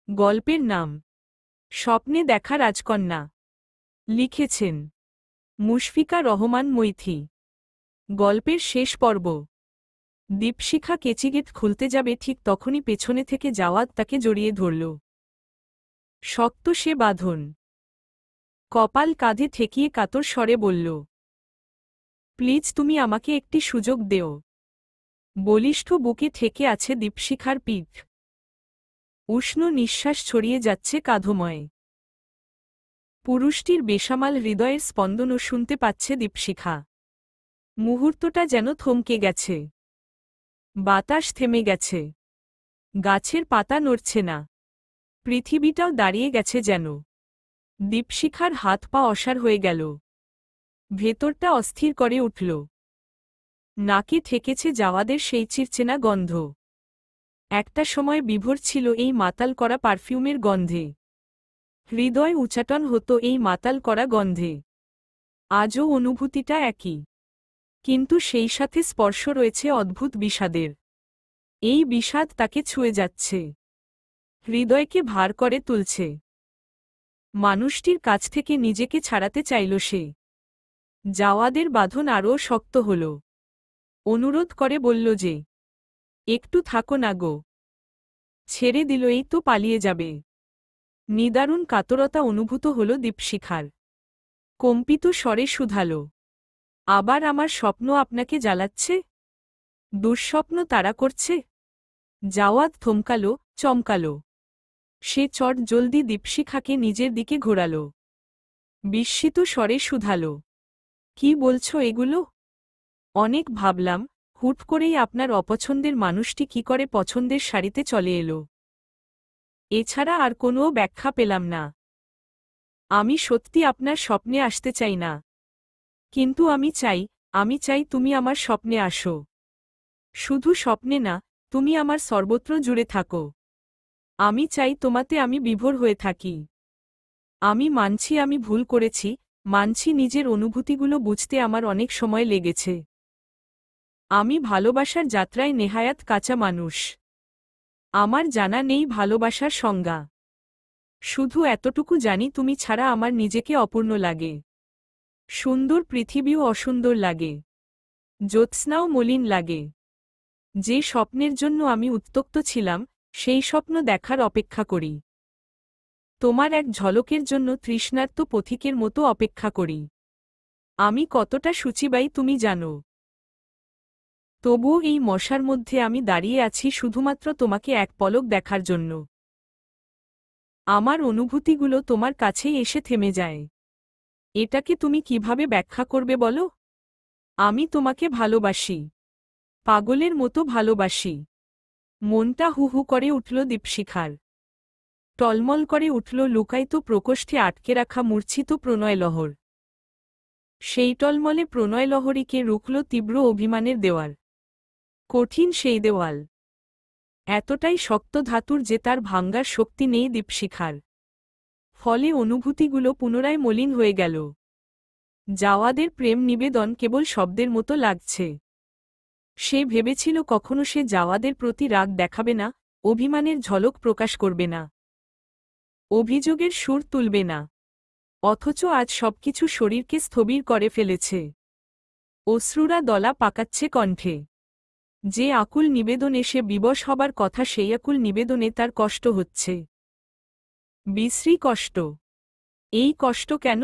গল্পের নাম স্বপ্নে দেখা রাজকন্যা। লিখেছেন মুশফিকা রহমান মৈথি। গল্পের শেষ পর্ব। দীপশিখা কেচিগেট খুলতে যাবে ঠিক তখনই পেছনে থেকে জাওয়াদ তাকে জড়িয়ে ধরল। শক্ত সে বাঁধন। কপাল কাঁধে ঠেকিয়ে কাতর স্বরে বলল, প্লিজ তুমি আমাকে একটি সুযোগ দেও। বলিষ্ঠ বুকে ঠেকে আছে দীপশিখার পিঠ। উষ্ণ নিঃশ্বাস ছড়িয়ে যাচ্ছে কাঁধময়। পুরুষটির বেসামাল হৃদয়ের স্পন্দনও শুনতে পাচ্ছে দীপশিখা। মুহূর্তটা যেন থমকে গেছে। বাতাস থেমে গেছে। গাছের পাতা নড়ছে না। পৃথিবীটাও দাঁড়িয়ে গেছে যেন। দীপশিখার হাত পা অসাড় হয়ে গেল। ভেতরটা অস্থির করে উঠল। নাকে ঠেকেছে জাওয়াদের সেই চিরচেনা গন্ধ। একটা সময় বিভোর ছিল এই মাতাল করা পারফিউমের গন্ধে। হৃদয় উচাটন হতো এই মাতাল করা গন্ধে। আজও অনুভূতিটা একই। কিন্তু সেই সাথে স্পর্শ রয়েছে অদ্ভুত বিষাদের। এই বিষাদ তাকে ছুঁয়ে যাচ্ছে। হৃদয়কে ভার করে তুলছে। মানুষটির কাছ থেকে নিজেকে ছাড়াতে চাইল সে। জাওয়াদের বাঁধন আরও শক্ত হল। অনুরোধ করে বলল যে, একটু থাকো না গো। ছেড়ে দিল এই তো পালিয়ে যাবে। নিদারুণ কাতরতা অনুভূত হল দীপশিখার। কম্পিত স্বরে শুধাল, আবার আমার স্বপ্ন আপনাকে জ্বালাচ্ছে? দুঃস্বপ্ন তাড়া করছে? জাওয়াদ থমকাল, চমকাল। সে চট জলদি দীপশিখাকে নিজের দিকে ঘোরাল। বিস্মিত স্বরে শুধাল, কি বলছো এগুলো? অনেক ভাবলাম, হুট করেই আপনার অপছন্দের মানুষটি কি করে পছন্দের সারিতে চলে এলো। এছাড়া আর কোনো ব্যাখ্যা পেলাম না। আমি সত্যি আপনার স্বপ্নে আসতে চাই না। কিন্তু আমি চাই তুমি আমার স্বপ্নে আসো। শুধু স্বপ্নে না, তুমি আমার সর্বত্র জুড়ে থাকো। আমি চাই তোমাতে আমি বিভোর হয়ে থাকি। আমি মানছি আমি ভুল করেছি, মানছি নিজের অনুভূতিগুলো বুঝতে আমার অনেক সময় লেগেছে। আমি ভালোবাসার যাত্রায় নেহায়াত কাঁচা মানুষ। আমার জানা নেই ভালোবাসার সংজ্ঞা। শুধু এতটুকু জানি তুমি ছাড়া আমার নিজেকে অপূর্ণ লাগে। সুন্দর পৃথিবীও অসুন্দর লাগে। জ্যোৎস্নাও মলিন লাগে। যে স্বপ্নের জন্য আমি উত্তক্ত ছিলাম, সেই স্বপ্ন দেখার অপেক্ষা করি। তোমার এক ঝলকের জন্য তৃষ্ণার্ত পথিকের মতো অপেক্ষা করি। আমি কতটা শুচিবাই তুমি জানো। তবুও এই মশার মধ্যে আমি দাঁড়িয়ে আছি শুধুমাত্র তোমাকে এক পলক দেখার জন্য। আমার অনুভূতিগুলো তোমার কাছেই এসে থেমে যায়। এটাকে তুমি কিভাবে ব্যাখ্যা করবে বলো? আমি তোমাকে ভালোবাসি। পাগলের মতো ভালোবাসি। মনটা হু হু করে উঠল দীপশিখার। টলমল করে উঠল লুকায়িত প্রকোষ্ঠে আটকে রাখা মূর্ছিত প্রণয়লহর। সেই টলমলে প্রণয়লহরীকে রুখল তীব্র অভিমানের দেওয়াল। কঠিন সেই দেওয়াল। এতটাই শক্ত ধাতুর যে তার ভাঙ্গার শক্তি নেই দীপশিখার। ফলে অনুভূতিগুলো পুনরায় মলিন হয়ে গেল। জাওয়াদের প্রেম নিবেদন কেবল শব্দের মতো লাগছে। সে ভেবেছিল কখনো সে জাওয়াদের প্রতি রাগ দেখাবে না, অভিমানের ঝলক প্রকাশ করবে না, অভিযোগের সুর তুলবে না। অথচ আজ সবকিছু শরীরকে স্থবির করে ফেলেছে। অশ্রুরা দলা পাকাচ্ছে কণ্ঠে। যে আকুল নিবেদনে সে বিবশ হবার কথা সেই আকুল নিবেদনে তার কষ্ট হচ্ছে। বিশ্রী কষ্ট। এই কষ্ট কেন?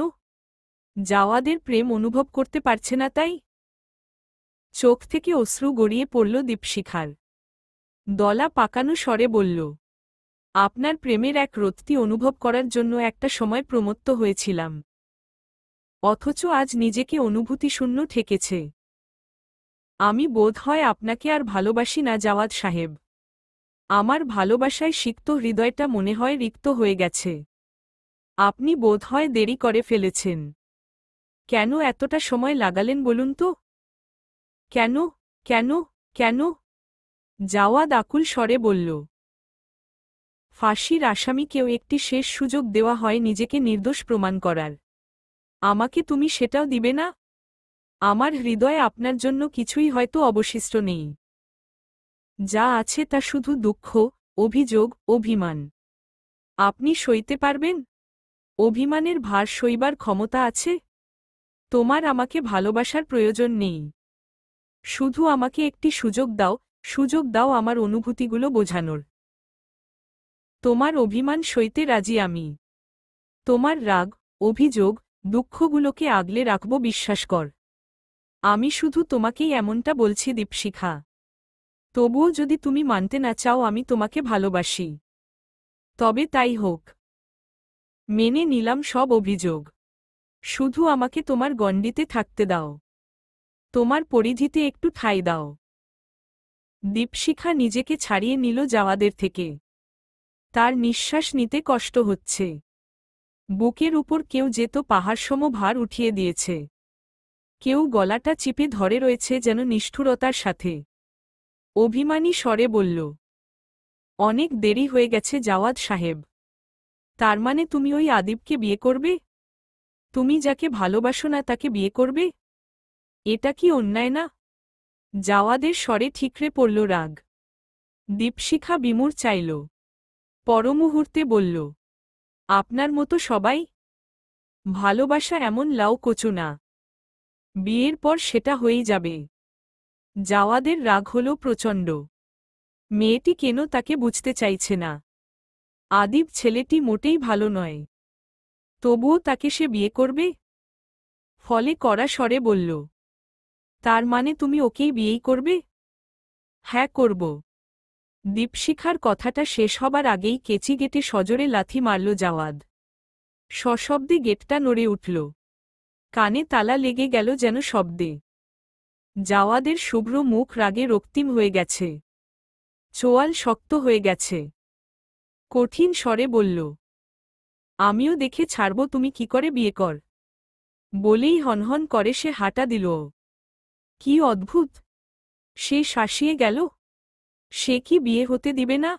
জাওয়াদের প্রেম অনুভব করতে পারছে না তাই? চোখ থেকে অশ্রু গড়িয়ে পড়ল দীপশিখার। দলা পাকানো স্বরে বলল, আপনার প্রেমের এক রত্তি অনুভব করার জন্য একটা সময় প্রমত্ত হয়েছিলাম। অথচ আজ নিজেকে অনুভূতিশূন্য ঠেকেছে। আমি বোধ হয় আপনাকে আর ভালোবাসি না জাওয়াদ সাহেব। আমার ভালোবাসায় সিক্ত হৃদয়টা মনে হয় রিক্ত হয়ে গেছে। আপনি বোধ হয় দেরি করে ফেলেছেন। কেন এতটা সময় লাগালেন বলুন তো? কেন, কেন, কেন? জাওয়াদ আকুল স্বরে বলল, ফাঁসির আসামিকেও একটি শেষ সুযোগ দেওয়া হয় নিজেকে নির্দোষ প্রমাণ করার। আমাকে তুমি সেটাও দিবে না? আমার হৃদয়ে আপনার জন্য কিছুই হয়তো অবশিষ্ট নেই। যা আছে তা শুধু দুঃখ, অভিযোগ, অভিমান। আপনি সইতে পারবেন? অভিমানের ভার সইবার ক্ষমতা আছে? তোমার আমাকে ভালোবাসার প্রয়োজন নেই। শুধু আমাকে একটি সুযোগ দাও আমার অনুভূতিগুলো বোঝানোর। তোমার অভিমান সইতে রাজি আমি। তোমার রাগ, অভিযোগ, দুঃখগুলোকে আগলে রাখব বিশ্বাস কর। আমি শুধু তোমাকেই এমনটা বলছি দীপশিখা। তবুও যদি তুমি মানতে না চাও আমি তোমাকে ভালোবাসি, তবে তাই হোক। মেনে নিলাম সব অভিযোগ। শুধু আমাকে তোমার গণ্ডিতে থাকতে দাও। তোমার পরিধিতে একটু ঠাঁই দাও। দীপশিখা নিজেকে ছাড়িয়ে নিল জাওয়াদের থেকে। তার নিঃশ্বাস নিতে কষ্ট হচ্ছে। বুকের উপর কেউ যেত পাহাড়সম ভার উঠিয়ে দিয়েছে। কেউ গলাটা চিপে ধরে রয়েছে যেন নিষ্ঠুরতার সাথে। অভিমানী স্বরে বলল, অনেক দেরি হয়ে গেছে জাওয়াদ সাহেব। তার মানে তুমি ওই আদিবকে বিয়ে করবে? তুমি যাকে ভালোবাসো না তাকে বিয়ে করবে? এটা কি অন্যায় না? জাওয়াদের স্বরে ঠিকরে পড়ল রাগ। দীপশিখা বিমূঢ় চাইল। পরমুহূর্তে বলল, আপনার মতো সবাই? ভালোবাসা এমন লাউ কচু না। বিয়ের পর সেটা হয়েই যাবে। জাওয়াদের রাগ হল প্রচণ্ড। মেয়েটি কেন তাকে বুঝতে চাইছে না? আদিব ছেলেটি মোটেই ভালো নয়। তবুও তাকে সে বিয়ে করবে? ফলে কড়া স্বরে বলল, তার মানে তুমি ওকেই বিয়েই করবে? হ্যাঁ করব। দীপশিখার কথাটা শেষ হবার আগেই কেচি গেটে সজোরে লাথি মারল জাওয়াদ। সশব্দে গেটটা নড়ে উঠল। কানে তালা লেগে গেল যেন শব্দে। জাওয়াদের শুভ্র মুখ রাগে রক্তিম হয়ে গেছে। চোয়াল শক্ত হয়ে গেছে। কঠিন স্বরে বলল, আমিও দেখে ছাড়ব তুমি কি করে বিয়ে কর। বলেই হনহন করে সে হাঁটা দিল। কি অদ্ভুত! সে শাসিয়ে গেল। সে কি বিয়ে হতে দিবে না?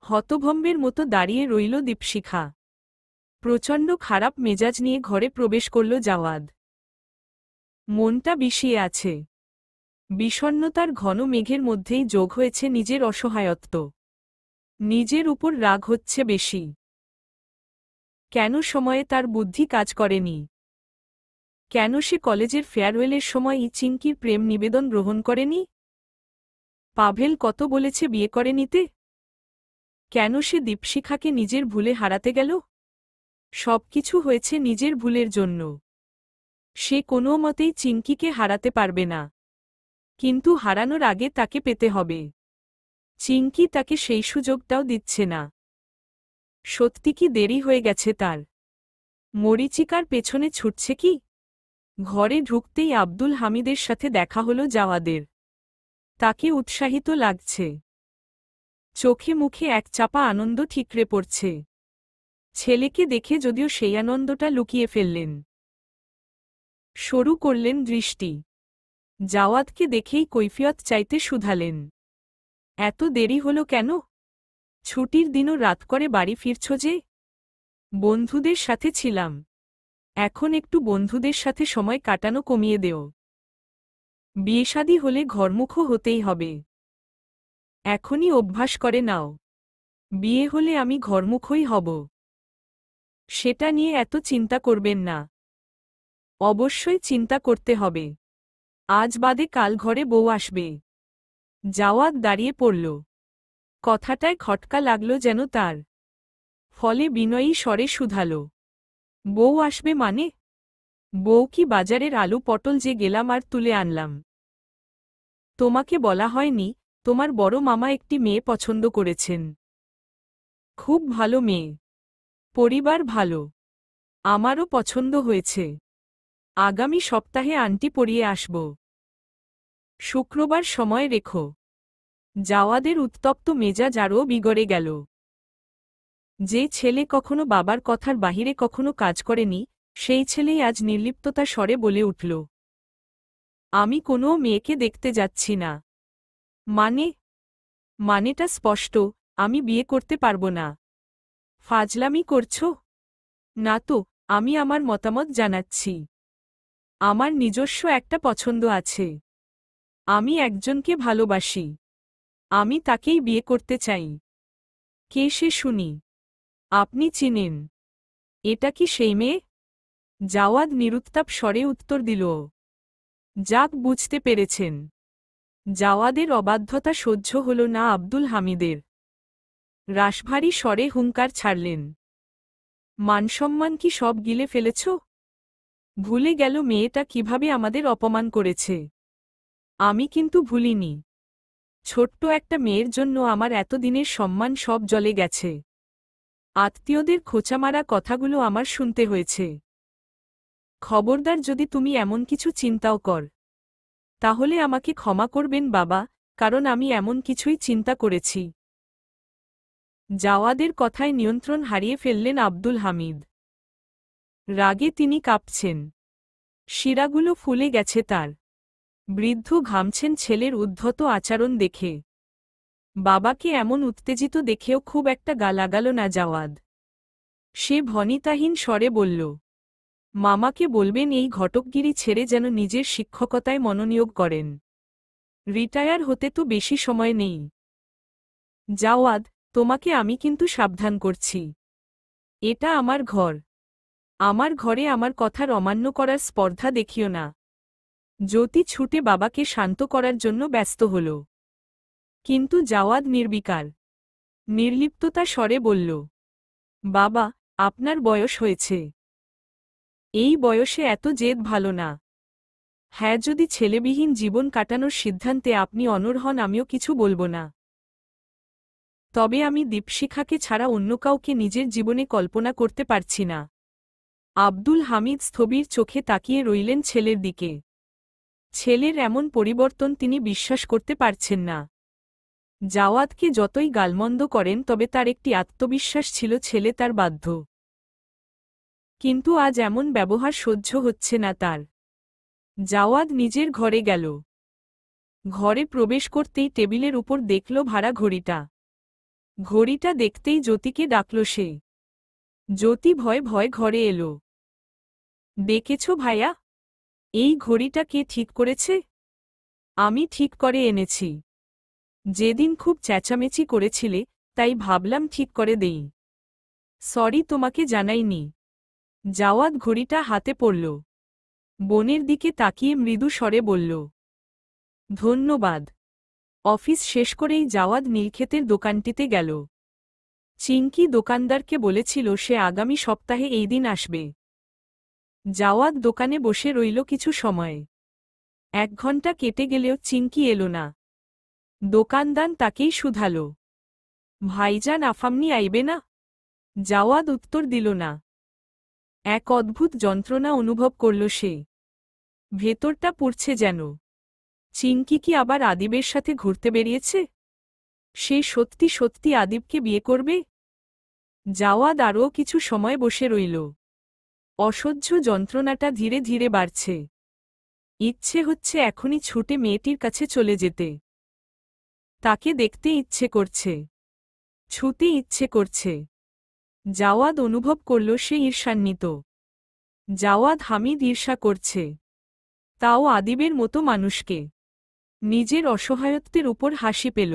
হতভম্বের মতো দাঁড়িয়ে রইল দীপশিখা। প্রচণ্ড খারাপ মেজাজ নিয়ে ঘরে প্রবেশ করল জাওয়াদ। মনটা বিষিয়ে আছে। বিষণ্ণতার ঘন মেঘের মধ্যেই যোগ হয়েছে নিজের অসহায়ত্ব। নিজের উপর রাগ হচ্ছে বেশি। কেন সময়ে তার বুদ্ধি কাজ করেনি? কেন সে কলেজের ফেয়ারওয়েলের সময় চিঙ্কির প্রেম নিবেদন গ্রহণ করেনি? পাভেল কত বলেছে বিয়ে করে নিতে? কেন সে দীপশিখাকে নিজের ভুলে হারাতে গেল? সবকিছু হয়েছে নিজের ভুলের জন্য। সে কোনো মতেই চিঙ্কিকে হারাতে পারবে না। কিন্তু হারানোর আগে তাকে পেতে হবে। চিঙ্কি তাকে সেই সুযোগটাও দিচ্ছে না। সত্যি কি দেরি হয়ে গেছে তার? মরীচিকার পেছনে ছুটছে কি? ঘরে ঢুকতেই আব্দুল হামিদের সাথে দেখা হলো জাওয়াদের। তাকে উৎসাহিত লাগছে। চোখে মুখে এক চাপা আনন্দ ঠিকরে পড়ছে। ছেলেকে দেখে যদিও সেই আনন্দটা লুকিয়ে ফেললেন। শুরু করলেন দৃষ্টি। জাওয়াদকে দেখেই কৈফিয়ত চাইতে শুধালেন, এত দেরি হলো কেন? ছুটির দিনও রাত করে বাড়ি ফিরছ যে? বন্ধুদের সাথে ছিলাম। এখন একটু বন্ধুদের সাথে সময় কাটানো কমিয়ে দেও। বিয়েশাদী হলে ঘরমুখো হতেই হবে। এখনই অভ্যাস করে নাও। বিয়ে হলে আমি ঘরমুখই হব। সেটা নিয়ে এত চিন্তা করবেন না। অবশ্যই চিন্তা করতে হবে। আজ বাদে কাল ঘরে বউ আসবে। জাওয়াদ দাঁড়িয়ে পড়ল। কথাটায় খটকা লাগল যেন তার। ফলে বিনয়ী স্বরে শুধাল, বউ আসবে মানে? বউ কি বাজারের আলু পটল যে গেলাম আর তুলে আনলাম? তোমাকে বলা হয়নি তোমার বড় মামা একটি মেয়ে পছন্দ করেছেন? খুব ভালো মেয়ে। পরিবার ভালো। আমারও পছন্দ হয়েছে। আগামী সপ্তাহে আন্টি পরিয়ে আসব। শুক্রবার সময় রেখো। জাওয়াদের উত্তপ্ত মেজাজ আরও বিগড়ে গেল। যে ছেলে কখনো বাবার কথার বাহিরে কখনো কাজ করেনি, সেই ছেলেই আজ নির্লিপ্ততা স্বরে বলে উঠল, আমি কোনো মেয়েকে দেখতে যাচ্ছি না। মানেটা স্পষ্ট, আমি বিয়ে করতে পারব না। ফাজলামি করছ? না তো, আমি আমার মতামত জানাচ্ছি। আমার নিজস্ব একটা পছন্দ আছে। আমি একজনকে ভালোবাসি। আমি তাকেই বিয়ে করতে চাই। কে সে শুনি? আপনি চিনেন? এটা কি সেই মেয়ে? জাওয়াদ নিরুত্তাপ স্বরে উত্তর দিল। যাক, বুঝতে পেরেছেন। জাওয়াদের অবাধ্যতা সহ্য হল না আব্দুল হামিদের। রাশভারী স্বরে হুঙ্কার ছাড়লেন। মানসম্মান কি সব গিলে ফেলেছ? ভুলে গেল মেয়েটা কিভাবে আমাদের অপমান করেছে? আমি কিন্তু ভুলিনি। ছোট্ট একটা মেয়ের জন্য আমার এতদিনের সম্মান সব জলে গেছে। আত্মীয়দের খোঁচামারা কথাগুলো আমার শুনতে হয়েছে। খবরদার, যদি তুমি এমন কিছু চিন্তাও কর, তাহলে আমাকে ক্ষমা করবেন বাবা, কারণ আমি এমন কিছুই চিন্তা করেছি। জাওয়াদের কথায় নিয়ন্ত্রণ হারিয়ে ফেললেন আব্দুল হামিদ। রাগে তিনি কাঁপছেন। শিরাগুলো ফুলে গেছে তার। বৃদ্ধ ঘামছেন ছেলের উদ্ধত আচরণ দেখে। বাবাকে এমন উত্তেজিত দেখেও খুব একটা গা লাগাল না জাওয়াদ। সে ভনিতাহীন স্বরে বলল, মামাকে বলবেন এই ঘটকগিরি ছেড়ে যেন নিজের শিক্ষকতায় মনোনিয়োগ করেন। রিটায়ার হতে তো বেশি সময় নেই। জাওয়াদ, তোমাকে আমি কিন্তু সাবধান করছি। এটা আমার ঘর। আমার ঘরে আমার কথার অমান্য করার স্পর্ধা দেখিও না। জ্যোতি ছুটে বাবাকে শান্ত করার জন্য ব্যস্ত হল। কিন্তু জাওয়াদ নির্বিকার। নির্লিপ্ততা স্বরে বলল, বাবা, আপনার বয়স হয়েছে। এই বয়সে এত জেদ ভালো না। হ্যাঁ, যদি ছেলেবিহীন জীবন কাটানোর সিদ্ধান্তে আপনি অনড় হন আমিও কিছু বলবো না। তবে আমি দীপশিখাকে ছাড়া অন্য কাউকে নিজের জীবনে কল্পনা করতে পারছি না। আব্দুল হামিদ স্থবির চোখে তাকিয়ে রইলেন ছেলের দিকে। ছেলের এমন পরিবর্তন তিনি বিশ্বাস করতে পারছেন না। জাওয়াদকে যতই গালমন্দ করেন তবে তার একটি আত্মবিশ্বাস ছিল ছেলে তার বাধ্য। কিন্তু আজ এমন ব্যবহার সহ্য হচ্ছে না তার। জাওয়াদ নিজের ঘরে গেল। ঘরে প্রবেশ করতেই টেবিলের উপর দেখল ভাড়া ঘড়িটা। ঘড়িটা দেখতেই জ্যোতিকে ডাকল সে। জ্যোতি ভয়ে ভয়ে ঘরে এলো। দেখেছ ভাইয়া, এই ঘড়িটা কে ঠিক করেছে? আমি ঠিক করে এনেছি। যেদিন খুব চেঁচামেচি করেছিলে, তাই ভাবলাম ঠিক করে দেই। সরি, তোমাকে জানাইনি। জাওয়াদ ঘড়িটা হাতে পড়ল। বোনের দিকে তাকিয়ে মৃদু স্বরে বলল, ধন্যবাদ। অফিস শেষ করেই জাওয়াদ নীলক্ষেতের দোকানটিতে গেল। চিঙ্কি দোকানদারকে বলেছিল সে আগামী সপ্তাহে এই দিন আসবে। জাওয়াদ দোকানে বসে রইল কিছু সময়। 1 ঘন্টা কেটে গেলেও চিঙ্কি এলো না। দোকানদার তাকেই শুধাল, ভাইজান আফামনি আইবে না? জাওয়াদ উত্তর দিল না। এক অদ্ভুত যন্ত্রণা অনুভব করল সে। ভেতরটা পুড়ছে যেন। চিঙ্কি কি আবার আদিবের সাথে ঘুরতে বেরিয়েছে? সে সত্যি সত্যি আদিবকে বিয়ে করবে? জাওয়াদ আরও কিছু সময় বসে রইল। অসহ্য যন্ত্রণাটা ধীরে ধীরে বাড়ছে। ইচ্ছে হচ্ছে এখনই ছুটে মেয়েটির কাছে চলে যেতে। তাকে দেখতে ইচ্ছে করছে, ছুতে ইচ্ছে করছে। জাওয়াদ অনুভব করল সে ঈর্ষান্বিত। জাওয়াদ হামিদ ঈর্ষা করছে, তাও আদিবের মতো মানুষকে। নিজের অসহায়ত্বের উপর হাসি পেল।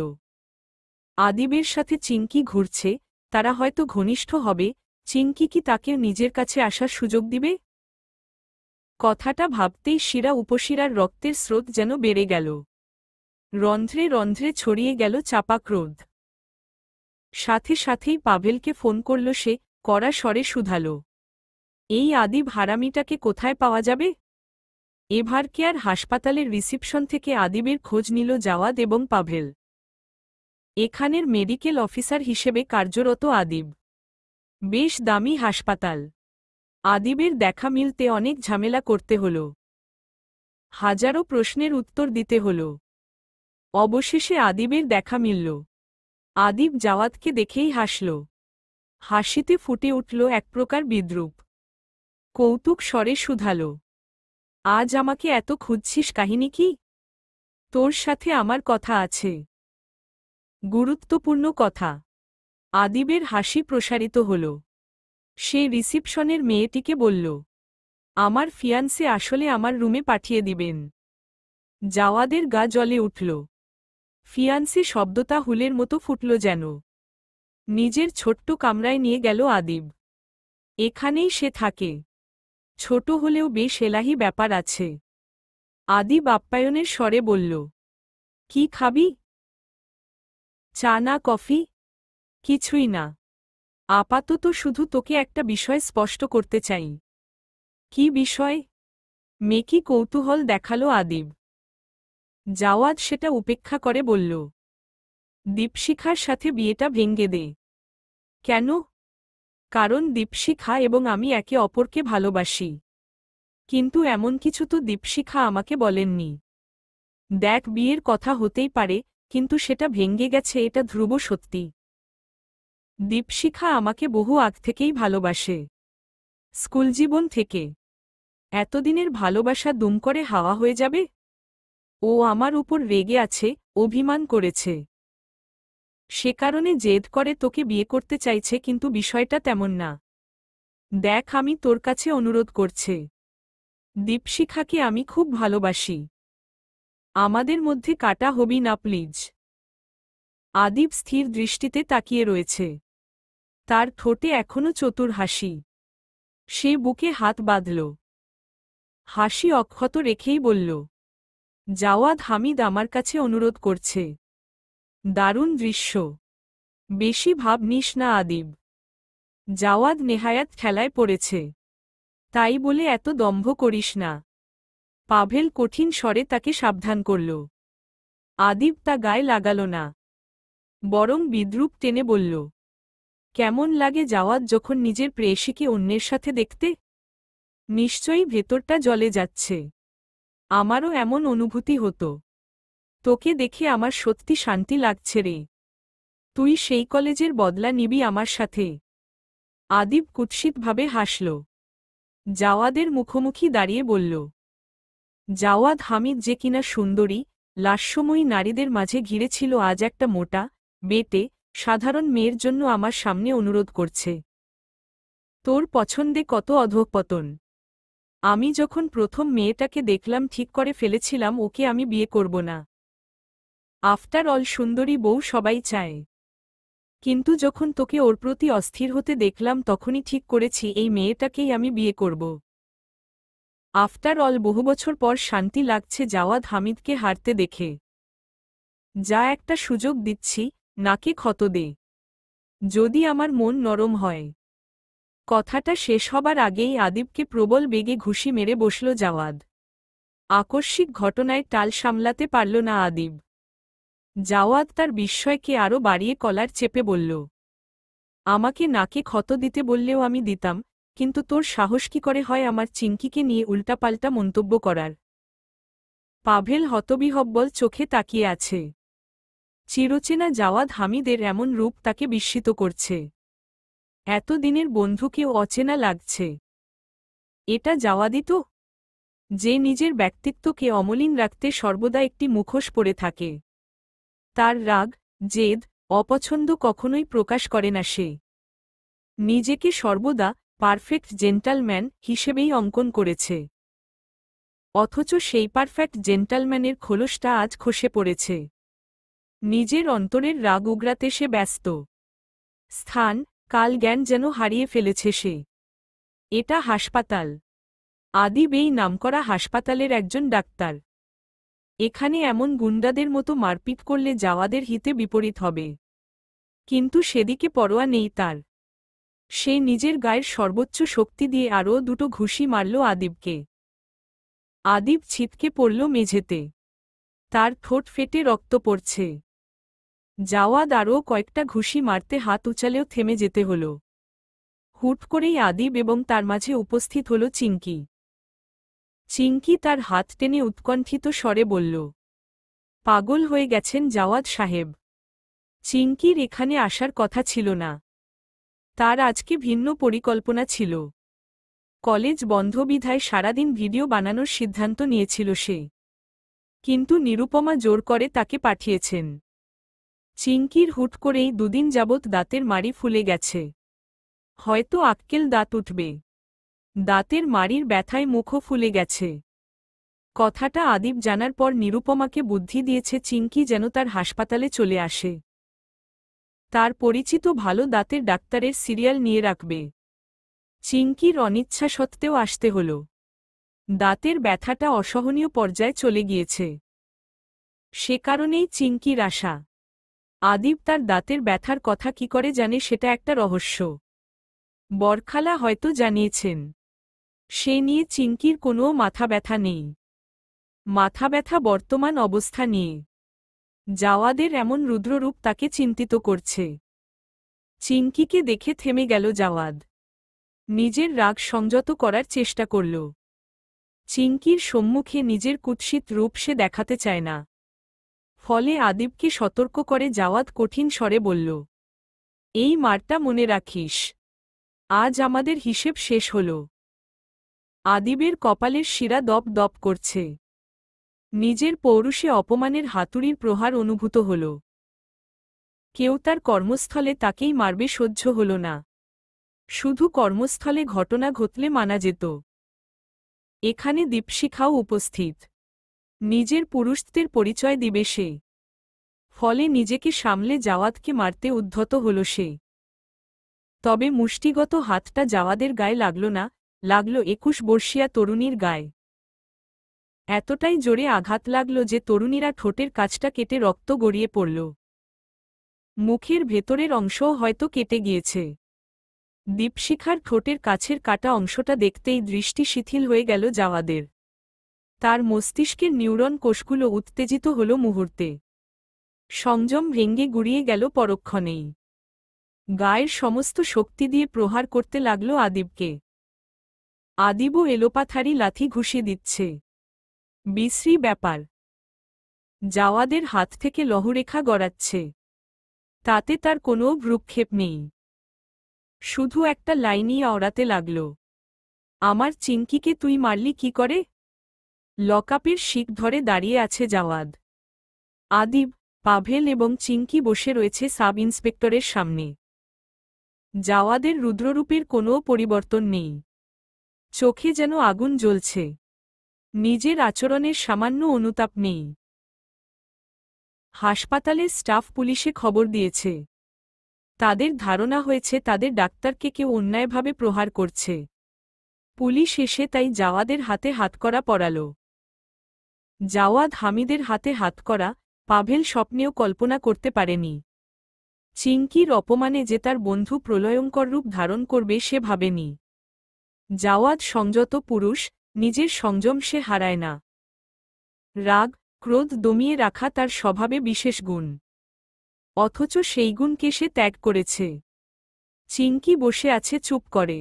আদিবের সাথে চিঙ্কি ঘুরছে, তারা হয়তো ঘনিষ্ঠ হবে। চিঙ্কি কি তাকে নিজের কাছে আসার সুযোগ দিবে? কথাটা ভাবতেই শিরা উপশিরার রক্তের স্রোত যেন বেড়ে গেল। রন্ধ্রে রন্ধ্রে ছড়িয়ে গেল চাপা ক্রোধ। সাথে সাথেই পাভেলকে ফোন করল সে, কড়া স্বরে শুধাল, এই আদিব হারামিটাকে কোথায় পাওয়া যাবে? এভার কেয়ার হাসপাতালের রিসিপশন থেকে আদিবের খোঁজ নিল জাওয়াদ এবং পাভেল। এখানের মেডিকেল অফিসার হিসেবে কার্যরত আদিব। বেশ দামি হাসপাতাল। আদিবের দেখা মিলতে অনেক ঝামেলা করতে হল। হাজারো প্রশ্নের উত্তর দিতে হল। অবশেষে আদিবের দেখা মিলল। আদিব জাওয়াদকে দেখেই হাসল। হাসিতে ফুটে উঠল এক প্রকার বিদ্রূপ। কৌতুক স্বরে শুধাল, আজ আমাকে এত খুঁজছিস কাহিনী কি? তোর সাথে আমার কথা আছে। গুরুত্বপূর্ণ কথা। আদিবের হাসি প্রসারিত হল। সে রিসিপশনের মেয়েটিকে বলল, আমার ফিয়ান্সে আসলে আমার রুমে পাঠিয়ে দিবেন। জাওয়াদের গা জ্বলে উঠল। ফিয়ান্সে শব্দটা হুলের মতো ফুটল যেন। নিজের ছোট্ট কামরায় নিয়ে গেল আদিব। এখানেই সে থাকে। ছোট হলেও বেশ এলাহি ব্যাপার আছে। আদিব আপ্যায়নের স্বরে বলল, কি খাবি? চা না কফি? কিছুই না। আপাতত শুধু তোকে একটা বিষয় স্পষ্ট করতে চাই। কি বিষয়? মেকি কৌতূহল দেখালো আদিব। জাওয়াদ সেটা উপেক্ষা করে বলল, দীপশিখার সাথে বিয়েটা ভেঙ্গে দে। কেন? কারণ দীপশিখা এবং আমি একে অপরকে ভালোবাসি। কিন্তু এমন কিছু তো দীপশিখা আমাকে বলেননি। দেখ, বিয়ের কথা হতেই পারে, কিন্তু সেটা ভেঙ্গে গেছে এটা ধ্রুব সত্যি। দীপশিখা আমাকে বহু আগ থেকেই ভালোবাসে। স্কুল জীবন থেকে। এতদিনের ভালোবাসা দুম করে হাওয়া হয়ে যাবে? ও আমার উপর রেগে আছে, অভিমান করেছে। সে কারণে জেদ করে তোকে বিয়ে করতে চাইছে, কিন্তু বিষয়টা তেমন না। দেখ, আমি তোর কাছে অনুরোধ করছে। দীপশিখাকে আমি খুব ভালোবাসি। আমাদের মধ্যে কাটা হবি না প্লিজ। আদিব স্থির দৃষ্টিতে তাকিয়ে রয়েছে। তার ঠোঁটে এখনো চতুর হাসি। সে বুকে হাত বাঁধল। হাসি অক্ষত রেখেই বলল, জাওয়াদ হামিদ আমার কাছে অনুরোধ করছে। দারুণ দৃশ্য। বেশি ভাব নিস না আদিব। জাওয়াদ নেহায়াত খেলায় পড়েছে। তাই বলে এত দম্ভ করিস না। পাভেল কঠিন স্বরে তাকে সাবধান করল। আদিব তা গায়ে লাগাল না, বরং বিদ্রূপ টেনে বলল, কেমন লাগে জাওয়াদ যখন নিজের প্রেয়সীকে অন্যের সাথে দেখতে? নিশ্চয়ই ভেতরটা জ্বলে যাচ্ছে। আমারও এমন অনুভূতি হতো। তোকে দেখে আমার সত্যি শান্তি লাগছে রে। তুই সেই কলেজের বদলা নিবি আমার সাথে। আদিব কুৎসিতভাবে হাসল। জাওয়াদের মুখোমুখি দাঁড়িয়ে বলল, জাওয়াদ হামিদ যে কিনা সুন্দরী, লাস্যময়ী নারীদের মাঝে ঘিরেছিল, আজ একটা মোটা, বেটে, সাধারণ মেয়ের জন্য আমার সামনে অনুরোধ করছে। তোর পছন্দে কত অধঃপতন। আমি যখন প্রথম মেয়েটাকে দেখলাম ঠিক করে ফেলেছিলাম ওকে আমি বিয়ে করব না। আফটার অল সুন্দরী বউ সবাই চায়। কিন্তু যখন তোকে ওর প্রতি অস্থির হতে দেখলাম তখনই ঠিক করেছি এই মেয়েটাকেই আমি বিয়ে করব। আফটার অল বহু বছর পর শান্তি লাগছে জাওয়াদ হামিদকে হারতে দেখে। যা একটা সুযোগ দিচ্ছি, নাকে ক্ষত দে। যদি আমার মন নরম হয়। কথাটা শেষ হবার আগেই আদিবকে প্রবল বেগে ঘুষি মেরে বসল জাওয়াদ। আকস্মিক ঘটনায় টাল সামলাতে পারল না আদিব। জাওয়াদ তার বিস্ময়কে আরও বাড়িয়ে কলার চেপে বলল, আমাকে নাকে ক্ষত দিতে বললেও আমি দিতাম, কিন্তু তোর সাহস কি করে হয় আমার চিঙ্কিকে নিয়ে উল্টাপাল্টা মন্তব্য করার? পাভেল হতবিহব্বল চোখে তাকিয়ে আছে। চিরচেনা জাওয়াদ হামিদের এমন রূপ তাকে বিস্মিত করছে। এতদিনের বন্ধুকেও অচেনা লাগছে। এটা জাওয়াদই তো, যে নিজের ব্যক্তিত্বকে অমলিন রাখতে সর্বদা একটি মুখোশ পরে থাকে। তার রাগ, জেদ, অপছন্দ কখনোই প্রকাশ করে না সে। নিজেকে সর্বদা পারফেক্ট জেন্টালম্যান হিসেবেই অঙ্কন করেছে। অথচ সেই পারফেক্ট জেন্টালম্যানের খোলসটা আজ খসে পড়েছে। নিজের অন্তরের রাগ উগরাতে সে ব্যস্ত। স্থান, কাল জ্ঞান যেন হারিয়ে ফেলেছে সে। এটা হাসপাতাল। আদিব এই নামকরা হাসপাতালের একজন ডাক্তার। এখানে এমন গুন্ডাদের মতো মারপিট করলে জাওয়াদের হিতে বিপরীত হবে। কিন্তু সেদিকে পরোয়া নেই তার। সে নিজের গায়ের সর্বোচ্চ শক্তি দিয়ে আরও দুটো ঘুষি মারল আদিবকে। আদিব ছিটকে পড়ল মেঝেতে। তার ঠোঁট ফেটে রক্ত পড়ছে। জাওয়াদ আরও কয়েকটা ঘুষি মারতে হাত উচালেও থেমে যেতে হল। হুট করেই আদিব এবং তার মাঝে উপস্থিত হল চিঙ্কি। চিঙ্কি তার হাত টেনে উৎকণ্ঠিত স্বরে বলল, পাগল হয়ে গেছেন জাওয়াদ সাহেব। চিঙ্কির এখানে আসার কথা ছিল না। তার আজকে ভিন্ন পরিকল্পনা ছিল। কলেজ বন্ধ বিধায় সারাদিন ভিডিও বানানোর সিদ্ধান্ত নিয়েছিল সে। কিন্তু নিরুপমা জোর করে তাকে পাঠিয়েছেন। চিঙ্কির হুট করেই দুদিন যাবৎ দাঁতের মাড়ি ফুলে গেছে। হয়তো আক্কেল দাঁত উঠবে। দাঁতের মাড়ির ব্যথায় মুখও ফুলে গেছে। কথাটা আদিব জানার পর নিরুপমাকে বুদ্ধি দিয়েছে চিঙ্কি যেন তার হাসপাতালে চলে আসে। তার পরিচিত ভালো দাঁতের ডাক্তারের সিরিয়াল নিয়ে রাখবে। চিঙ্কির অনিচ্ছা সত্ত্বেও আসতে হল। দাঁতের ব্যথাটা অসহনীয় পর্যায়ে চলে গিয়েছে। সে কারণেই চিঙ্কির আশা। আদিব তার দাঁতের ব্যথার কথা কি করে জানে সেটা একটা রহস্য। বরখালা হয়তো জানিয়েছেন। সে নিয়ে চিঙ্কির কোনো মাথা ব্যথা নেই। মাথা ব্যথা বর্তমান অবস্থা নিয়ে। জাওয়াদের এমন রুদ্ররূপ তাকে চিন্তিত করছে। চিঙ্কিকে দেখে থেমে গেল জাওয়াদ। নিজের রাগ সংযত করার চেষ্টা করল। চিঙ্কির সম্মুখে নিজের কুৎসিত রূপ সে দেখাতে চায় না। ফলে আদিবকে সতর্ক করে জাওয়াদ কঠিন স্বরে বলল, এই মারটা মনে রাখিস। আজ আমাদের হিসেব শেষ হল। আদিবের কপালের শিরা দপ দপ করছে। নিজের পৌরুষে অপমানের হাতুড়ির প্রহার অনুভূত হল। কেউ তার কর্মস্থলে তাকেই মারবে সহ্য হল না। শুধু কর্মস্থলে ঘটনা ঘটলে মানা যেত। এখানে দীপশিখাও উপস্থিত। নিজের পুরুষত্বের পরিচয় দিবে সে। ফলে নিজেকে সামলে জাওয়াদকে মারতে উদ্ধত হল সে। তবে মুষ্টিগত হাতটা জাওয়াদের গায়ে লাগল না, লাগল ২১ বর্ষীয়া তরুণীর গায়ে। এতটাই জোরে আঘাত লাগল যে তরুণীরা ঠোঁটের কাছটা কেটে রক্ত গড়িয়ে পড়ল। মুখের ভেতরের অংশও হয়তো কেটে গিয়েছে। দীপশিখার ঠোঁটের কাছের কাটা অংশটা দেখতেই দৃষ্টি শিথিল হয়ে গেল জাওয়াদের। তার মস্তিষ্কের নিউরন কোষগুলো উত্তেজিত হল মুহূর্তে। সংযম ভেঙ্গে গুড়িয়ে গেল পরক্ষণেই। গায়ের সমস্ত শক্তি দিয়ে প্রহার করতে লাগল আদিবকে। আদিবও এলোপাথারি লাথি ঘুষি দিচ্ছে। বিশ্রী ব্যাপার। জাওয়াদের হাত থেকে লহরেখা গড়াচ্ছে। তাতে তার কোনো ভ্রুক্ষেপ নেই। শুধু একটা লাইনই আওড়াতে লাগল, আমার চিঙ্কিকে তুই মারলি কি করে? লকআপের শিক ধরে দাঁড়িয়ে আছে জাওয়াদ। আদিব, পাভেল এবং চিঙ্কি বসে রয়েছে সাব ইন্সপেক্টরের সামনে। জাওয়াদের রুদ্ররূপের কোনো পরিবর্তন নেই। চোখে যেন আগুন জ্বলছে। নিজের আচরণের সামান্য অনুতাপ নেই। হাসপাতালের স্টাফ পুলিশে খবর দিয়েছে। তাদের ধারণা হয়েছে তাদের ডাক্তারকে কেউ অন্যায়ভাবে প্রহার করছে। পুলিশ এসে তাই জাওয়াদের হাতে হাতকড়া পরাল। জাওয়াদ হামিদের হাতে হাতকড়া পাভেল স্বপ্নেও কল্পনা করতে পারেনি। চিঙ্কির অপমানে যে তার বন্ধু প্রলয়ঙ্কর রূপ ধারণ করবে সে ভাবেনি। জাওয়াদ সংযত পুরুষ, নিজের সংযম সে হারায় না। রাগ, ক্রোধ দমিয়ে রাখা তার স্বভাবে বিশেষ গুণ। অথচ সেই গুণকে সে ত্যাগ করেছে। চিঙ্কি বসে আছে চুপ করে।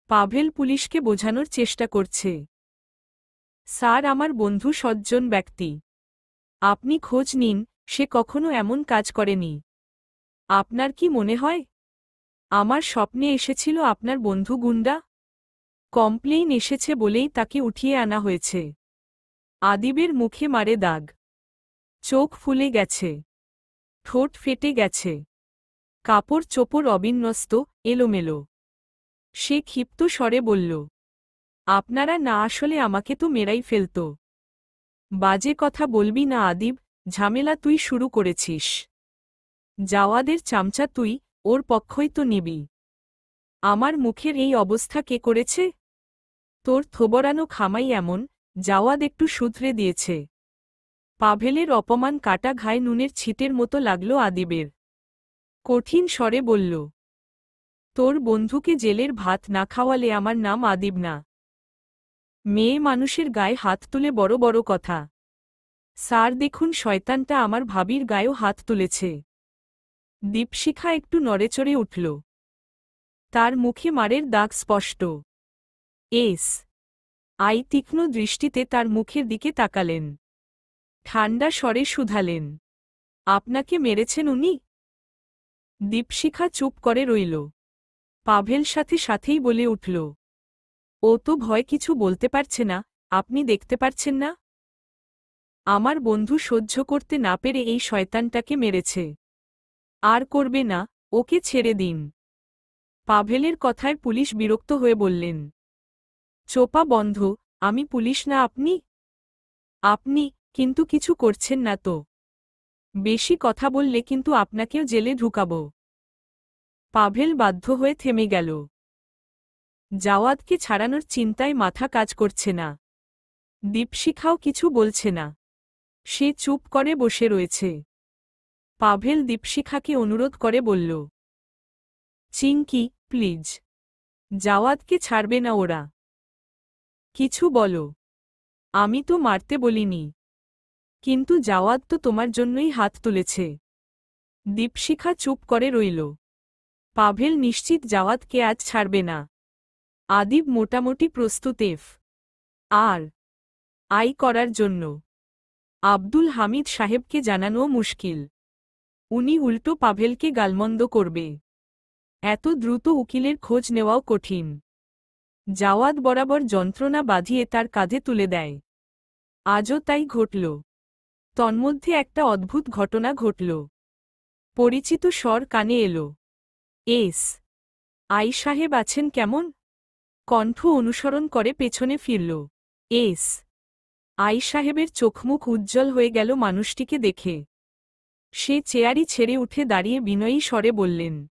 পাভেল পুলিশকে বোঝানোর চেষ্টা করছে। স্যার, আমার বন্ধু সজ্জন ব্যক্তি। আপনি খোঁজ নিন, সে কখনো এমন কাজ করেনি। আপনার কি মনে হয় আমার স্বপ্নে এসেছিল আপনার বন্ধু গুন্ডা? কমপ্লেইন এসেছে বলেই তাকে উঠিয়ে আনা হয়েছে। আদিবের মুখে মারে দাগ। চোখ ফুলে গেছে। ঠোঁট ফেটে গেছে। কাপড় চোপড় অবিন্যস্ত, এলোমেলো। সে ক্ষিপ্ত স্বরে বলল, আপনারা না আসলে আমাকে তো মেরাই ফেলত। বাজে কথা বলবি না আদিব, ঝামেলা তুই শুরু করেছিস। জাওয়াদের চামচা তুই, ওর পক্ষই তো নিবি। আমার মুখের এই অবস্থা কে করেছে? তোর থোবরানো খামাই এমন। জাওয়াদ একটু শুধরে দিয়েছে। পাভেলের অপমান কাটা ঘায়ে নুনের ছিটের মতো লাগল আদিবের। কঠিন স্বরে বলল, তোর বন্ধুকে জেলের ভাত না খাওয়ালে আমার নাম আদিব না। মেয়ে মানুষের গায়ে হাত তুলে বড় বড় কথা। স্যার দেখুন, শয়তানটা আমার ভাবির গায়েও হাত তুলেছে। দীপশিখা একটু নড়েচড়ে উঠল। তার মুখে মারের দাগ স্পষ্ট। এস আই তীক্ষ্ণ দৃষ্টিতে তার মুখের দিকে তাকালেন। ঠান্ডা স্বরে শুধালেন, আপনাকে মেরেছেন উনি? দীপশিখা চুপ করে রইল। পাভেল সাথে সাথেই বলে উঠল, ও তো ভয় কিছু বলতে পারছে না, আপনি দেখতে পারছেন না? আমার বন্ধু সহ্য করতে না পেরে এই শয়তানটাকে মেরেছে। আর করবে না, ওকে ছেড়ে দিন। পাভেলের কথায় পুলিশ বিরক্ত হয়ে বললেন, চোপা বন্ধ, আমি পুলিশ না আপনি। আপনি কিন্তু কিছু করছেন না তো। বেশি কথা বললে কিন্তু আপনাকেও জেলে ঢুকাব। পাভেল বাধ্য হয়ে থেমে গেল। জাওয়াদকে ছাড়ানোর চিন্তায় মাথা কাজ করছে না। দীপশিখাও কিছু বলছে না। সে চুপ করে বসে রয়েছে। পাভেল দীপশিখাকে অনুরোধ করে বলল, চিঙ্কি, প্লিজ। জাওয়াদকে ছাড়বে না ওরা। কিছু বলো। আমি তো মারতে বলিনি। কিন্তু জাওয়াদ তো তোমার জন্যই হাত তুলেছে। দীপশিখা চুপ করে রইল। পাভেল নিশ্চিত জাওয়াদকে আজ ছাড়বে না। আদিব মোটামুটি প্রস্তুত আর আই করার জন্য। আব্দুল হামিদ সাহেবকে জানানোও মুশকিল। উনি উল্টো পাভেলকে গালমন্দ করবে। এত দ্রুত উকিলের খোঁজ নেওয়াও কঠিন। জাওয়াদ বরাবর যন্ত্রণা বাঁধিয়ে তার কাঁধে তুলে দেয়। আজও তাই ঘটল। তন্মধ্যে একটা অদ্ভুত ঘটনা ঘটল। পরিচিত স্বর কানে এলো। এস আই সাহেব আছেন কেমন? কণ্ঠ অনুসরণ করে পেছনে ফিরল। এস আই সাহেবের চোখমুখ উজ্জ্বল হয়ে গেল মানুষটিকে দেখে। সে চেয়ারই ছেড়ে উঠে দাঁড়িয়ে বিনয়ী স্বরে বললেন,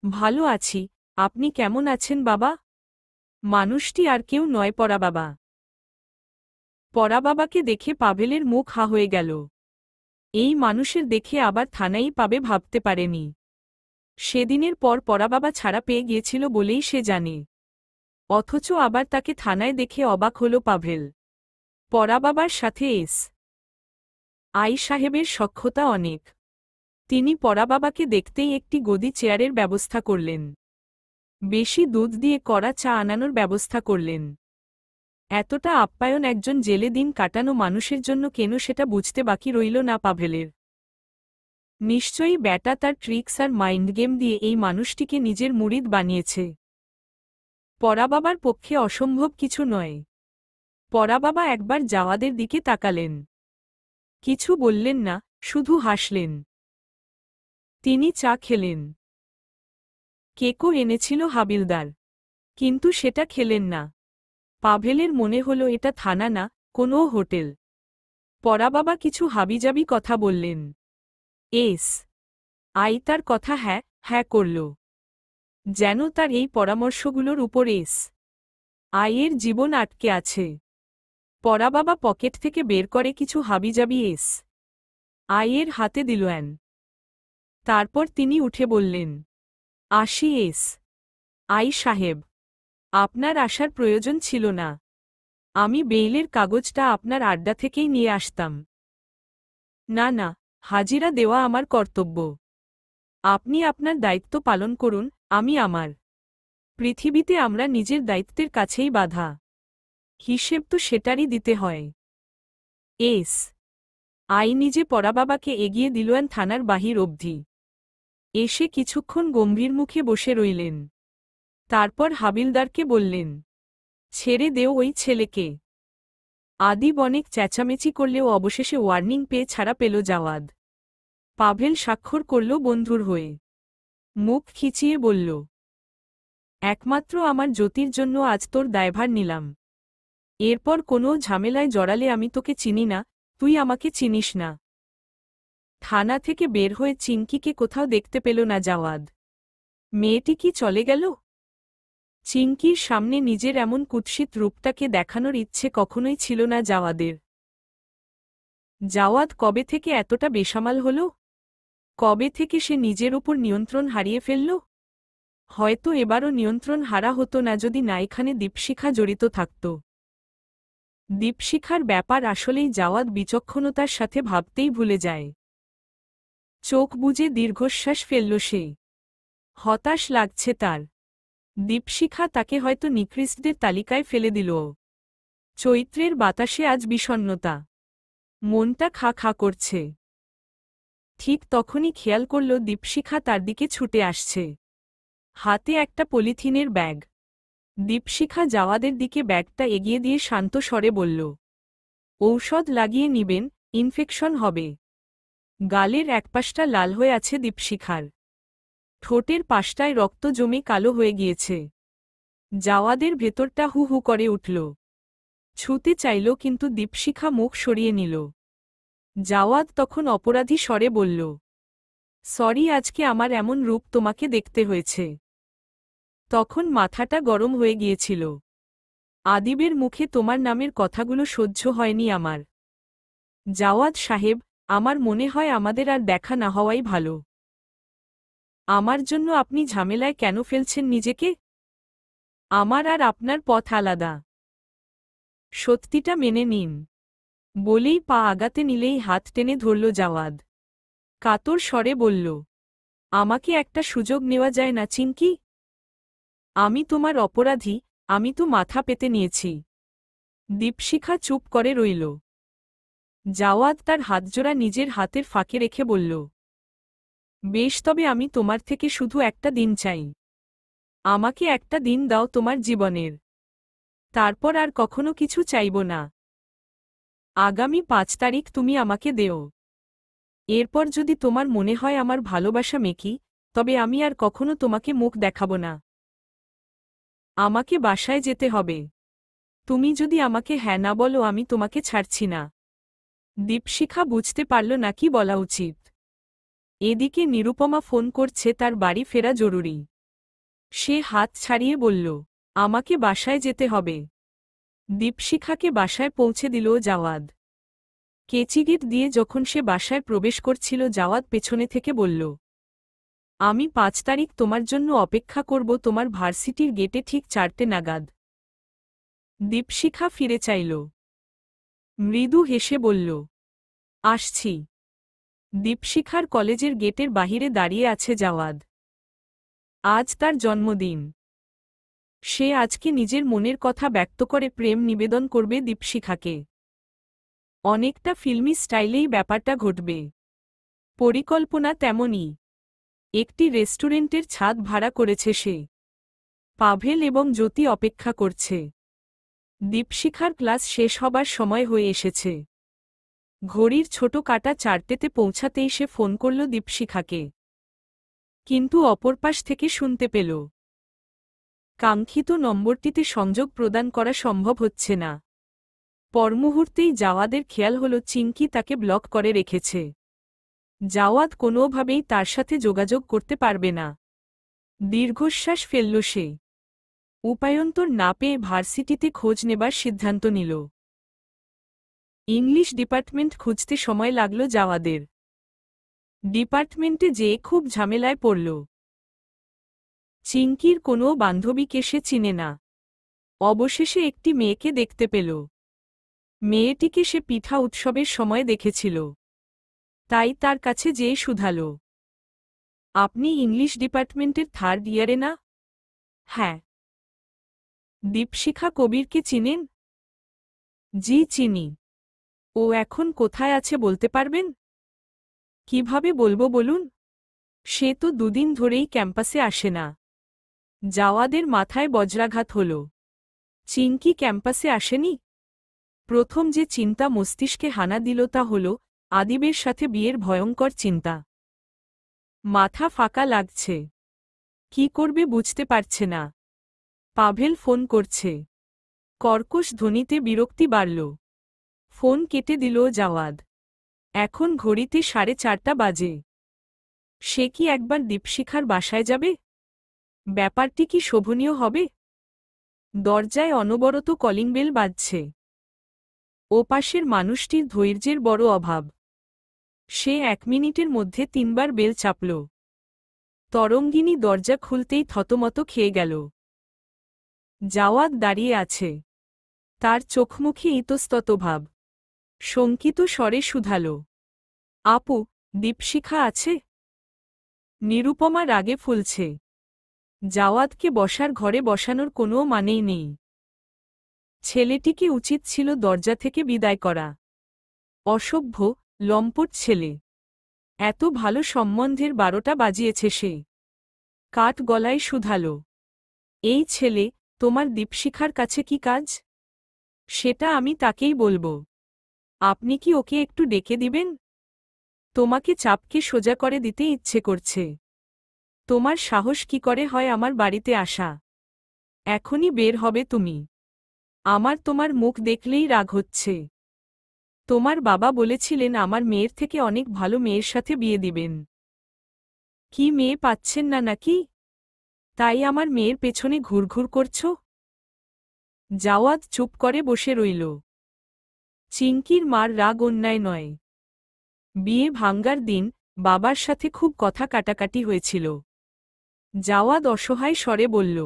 ভালো আছি, আপনি কেমন আছেন বাবা? মানুষটি আর কেউ নয়, পরাবাবা। পরাবাবাকে দেখে পাভেলের মুখ হা হয়ে গেল। এই মানুষের দেখে আবার থানাই পাবে ভাবতে পারেনি। সেদিনের পর পরাবাবা ছাড়া পেয়ে গিয়েছিল বলেই সে জানে। অথচ আবার তাকে থানায় দেখে অবাক হল পাভেল। পরাবাবার সাথে এস আই সাহেবের সখ্যতা অনেক। তিনি পরাবাবাকে দেখতেই একটি গদি চেয়ারের ব্যবস্থা করলেন। বেশি দুধ দিয়ে কড়া চা আনানোর ব্যবস্থা করলেন। এতটা আপ্যায়ন একজন জেলে দিন কাটানো মানুষের জন্য কেন সেটা বুঝতে বাকি রইল না পাভেলের। নিশ্চয়ই ব্যাটা তার ট্রিক্স আর মাইন্ড গেম দিয়ে এই মানুষটিকে নিজের মুরিদ বানিয়েছে। পরাবাবার পক্ষে অসম্ভব কিছু নয়। পরাবাবা একবার জাওয়াদের দিকে তাকালেন। কিছু বললেন না, শুধু হাসলেন। তিনি চা খেলেন। কেকও এনেছিল হাবিলদার, কিন্তু সেটা খেলেন না। পাভেলের মনে হল এটা থানা না, কোনো হোটেল। পরাবাবা কিছু হাবিজাবি কথা বললেন। এস আই তার কথা হ্যাঁ হ্যাঁ করল। যেন তার এই পরামর্শগুলোর উপর এস আইয়ের জীবন আটকে আছে। পরাবাবা পকেট থেকে বের করে কিছু হাবিজাবি এস আইয়ের হাতে দিলেন। তারপর তিনি উঠে বললেন, আসি এস আই সাহেব, আপনার আসার প্রয়োজন ছিল না। আমি বেইলের কাগজটা আপনার আড্ডা থেকেই নিয়ে আসতাম। না না, হাজিরা দেওয়া আমার কর্তব্য। আপনি আপনার দায়িত্ব পালন করুন, আমি আমার। পৃথিবীতে আমরা নিজের দায়িত্বের কাছেই বাধা। হিসেব তো সেটারই দিতে হয়। এস আই নিজে পরাবাবাকে এগিয়ে দিলেন থানার বাহির অবধি। এসে কিছুক্ষণ গম্ভীর মুখে বসে রইলেন। তারপর হাবিলদারকে বললেন, ছেড়ে দেও ওই ছেলেকে। আদিব অনেক চেঁচামেচি করলেও অবশেষে ওয়ার্নিং পেয়ে ছাড়া পেল জাওয়াদ। পাভেল স্বাক্ষর করল বন্ধুর হয়ে। মুখ খিচিয়ে বলল, একমাত্র আমার জ্যোতির জন্য আজ তোর দায়ভার নিলাম। এরপর কোনো ঝামেলায় জড়ালে আমি তোকে চিনি না, তুই আমাকে চিনিস না। থানা থেকে বের হয়ে চিঙ্কিকে কোথাও দেখতে পেল না জাওয়াদ। মেয়েটি কি চলে গেল? চিঙ্কির সামনে নিজের এমন কুৎসিত রূপটাকে দেখানোর ইচ্ছে কখনোই ছিল না জাওয়াদের। জাওয়াদ কবে থেকে এতটা বেসামাল হল? কবে থেকে সে নিজের উপর নিয়ন্ত্রণ হারিয়ে ফেলল? হয়তো এবারও নিয়ন্ত্রণ হারা হতো না যদি না এখানে দীপশিখা জড়িত থাকত। দীপশিখার ব্যাপার আসলেই জাওয়াদ বিচক্ষণতার সাথে ভাবতেই ভুলে যায়। চোখ বুজে দীর্ঘশ্বাস ফেলল সে। হতাশ লাগছে তার। দীপশিখা তাকে হয়তো নিকৃষ্টদের তালিকায় ফেলে দিল। চৈত্রের বাতাসে আজ বিষণ্ণতা। মনটা খা খা করছে। ঠিক তখনই খেয়াল করল দীপশিখা তার দিকে ছুটে আসছে। হাতে একটা পলিথিনের ব্যাগ। দীপশিখা জাওয়াদের দিকে ব্যাগটা এগিয়ে দিয়ে শান্ত স্বরে বলল, ঔষধ লাগিয়ে নিবেন, ইনফেকশন হবে। গালের একপাশটা লাল হয়ে আছে দীপশিখার। ঠোঁটের পাশটায় রক্ত জমে কালো হয়ে গিয়েছে। জাওয়াদের ভেতরটা হু হু করে উঠল। ছুতে চাইল কিন্তু দীপশিখা মুখ সরিয়ে নিল। জাওয়াদ তখন অপরাধী স্বরে বলল, সরি, আজকে আমার এমন রূপ তোমাকে দেখতে হয়েছে। তখন মাথাটা গরম হয়ে গিয়েছিল। আদিবের মুখে তোমার নামের কথাগুলো সহ্য হয়নি আমার। জাওয়াদ সাহেব, আমার মনে হয় আমাদের আর দেখা না হওয়াই ভালো। আমার জন্য আপনি ঝামেলায় কেন ফেলছেন নিজেকে? আমার আর আপনার পথ আলাদা। সত্যিটা মেনে নিন। বলেই পা আগাতে নিলেই হাত টেনে ধরল জাওয়াদ। কাতর স্বরে বলল, আমাকে একটা সুযোগ নেওয়া যায় না চিঙ্কি? আমি তোমার অপরাধী, আমি তো মাথা পেতে নিয়েছি। দীপশিখা চুপ করে রইল। জাওয়াদ তার হাতজোড়া নিজের হাতের ফাঁকে রেখে বলল, বেশ, তবে আমি তোমার থেকে শুধু একটা দিন চাই। আমাকে একটা দিন দাও তোমার জীবনের। তারপর আর কখনো কিছু চাইব না। আগামী 5 তারিখ তুমি আমাকে দেও। এরপর যদি তোমার মনে হয় আমার ভালোবাসা মেকি, তবে আমি আর কখনো তোমাকে মুখ দেখাব না। আমাকে বাসায় যেতে হবে। তুমি যদি আমাকে হ্যাঁ না বলো আমি তোমাকে ছাড়ছি না। দীপশিখা বুঝতে পারল না কি বলা উচিত। এদিকে নিরুপমা ফোন করছে, তার বাড়ি ফেরা জরুরি। সে হাত ছাড়িয়ে বলল, আমাকে বাসায় যেতে হবে। দীপশিখাকে বাসায় পৌঁছে দিল জাওয়াদ। কেচিগেট দিয়ে যখন সে বাসায় প্রবেশ করছিল জাওয়াদ পেছনে থেকে বলল, আমি 5 তারিখ তোমার জন্য অপেক্ষা করব তোমার ভার্সিটির গেটে ঠিক 4টে নাগাদ। দীপশিখা ফিরে চাইল। মৃদু হেসে বলল, আসছি। দীপশিখার কলেজের গেটের বাহিরে দাঁড়িয়ে আছে জাওয়াদ। আজ তার জন্মদিন। সে আজকে নিজের মনের কথা ব্যক্ত করে প্রেম নিবেদন করবে দীপশিখাকে। অনেকটা ফিল্মি স্টাইলেই ব্যাপারটা ঘটবে। পরিকল্পনা তেমনই। একটি রেস্টুরেন্টের ছাদ ভাড়া করেছে সে। পাভেল এবং জ্যোতি অপেক্ষা করছে। দীপশিখার ক্লাস শেষ হবার সময় হয়ে এসেছে। ঘড়ির ছোট কাঁটা 4টেতে পৌঁছাতেই সে ফোন করল দীপশিখাকে। কিন্তু অপর পাশ থেকে শুনতে পেল, কাঙ্ক্ষিত নম্বরটিতে সংযোগ প্রদান করা সম্ভব হচ্ছে না। পরমুহূর্তেই জাওয়াদের খেয়াল হল চিঙ্কি তাকে ব্লক করে রেখেছে। জাওয়াদ কোনোভাবেই তার সাথে যোগাযোগ করতে পারবে না। দীর্ঘশ্বাস ফেলল সে। উপায়ন্তর না পেয়ে ভার্সিটিতে খোঁজ নেবার সিদ্ধান্ত নিল। ইংলিশ ডিপার্টমেন্ট খুঁজতে সময় লাগল জাওয়াদের। ডিপার্টমেন্টে যেয়ে খুব ঝামেলায় পড়ল। চিঙ্কির কোনো বান্ধবীকে সে চিনে না। অবশেষে একটি মেয়েকে দেখতে পেল। মেয়েটিকে সে পিঠা উৎসবের সময় দেখেছিল। তাই তার কাছে যেয়ে শুধাল, আপনি ইংলিশ ডিপার্টমেন্টের 3rd ইয়ারে না? হ্যাঁ। দীপশিখা কবিরকে চিনেন? জি চিনি। ও এখন কোথায় আছে বলতে পারবেন? কিভাবে বলবো বলুন? সে তো 2 দিন ধরেই ক্যাম্পাসে আসে না। জাওয়াদের মাথায় বজ্রাঘাত হল। চিঙ্কি ক্যাম্পাসে আসেনি? প্রথম যে চিন্তা মস্তিষ্কে হানা দিল তা হল আদিবের সাথে বিয়ের ভয়ঙ্কর চিন্তা। মাথা ফাঁকা লাগছে। কি করবে বুঝতে পারছে না। পাভেল ফোন করছে। কর্কশ ধ্বনিতে বিরক্তি বাড়ল। ফোন কেটে দিল জাওয়াদ। এখন ঘড়িতে 4:30 বাজে। সে কি একবার দীপশিখার বাসায় যাবে? ব্যাপারটি কি শোভনীয় হবে? দরজায় অনবরত কলিং বেল বাজছে। ওপাশের মানুষটির ধৈর্যের বড় অভাব। সে 1 মিনিটের মধ্যে 3 বার বেল চাপল। তরঙ্গিনী দরজা খুলতেই থতমত খেয়ে গেল। জাওয়াদ দাঁড়িয়ে আছে। তার চোখমুখে ইতস্তত ভাব। শঙ্কিত স্বরে শুধাল, আপু, দীপশিখা আছে? নিরুপমা রাগে ফুলছে। জাওয়াদকে বসার ঘরে বসানোর কোনো মানেই নেই। ছেলেটিকে উচিত ছিল দরজা থেকে বিদায় করা। অসভ্য, লম্পট ছেলে। এত ভালো সম্বন্ধের 12টা বাজিয়েছে সে। কাঠ গলায় শুধাল, এই ছেলে, তোমার দীপশিখার কাছে কি কাজ? সেটা আমি তাকেই বলবো। আপনি কি ওকে একটু ডেকে দিবেন? তোমাকে চাপকে সোজা করে দিতে ইচ্ছে করছে। তোমার সাহস কি করে হয় আমার বাড়িতে আসা? এখনই বের হবে তুমি। আমার তোমার মুখ দেখলেই রাগ হচ্ছে। তোমার বাবা বলেছিলেন আমার মেয়ের থেকে অনেক ভালো মেয়ের সাথে বিয়ে দিবেন। কি মেয়ে পাচ্ছেন না নাকি? তাই আমার মেয়ের পেছনে ঘুরঘুর করছ? জাওয়াদ চুপ করে বসে রইল। চিঙ্কির মার রাগ অন্যায় নয়। বিয়ে ভাঙ্গার দিন বাবার সাথে খুব কথা কাটাকাটি হয়েছিল। জাওয়াদ অসহায় স্বরে বলল,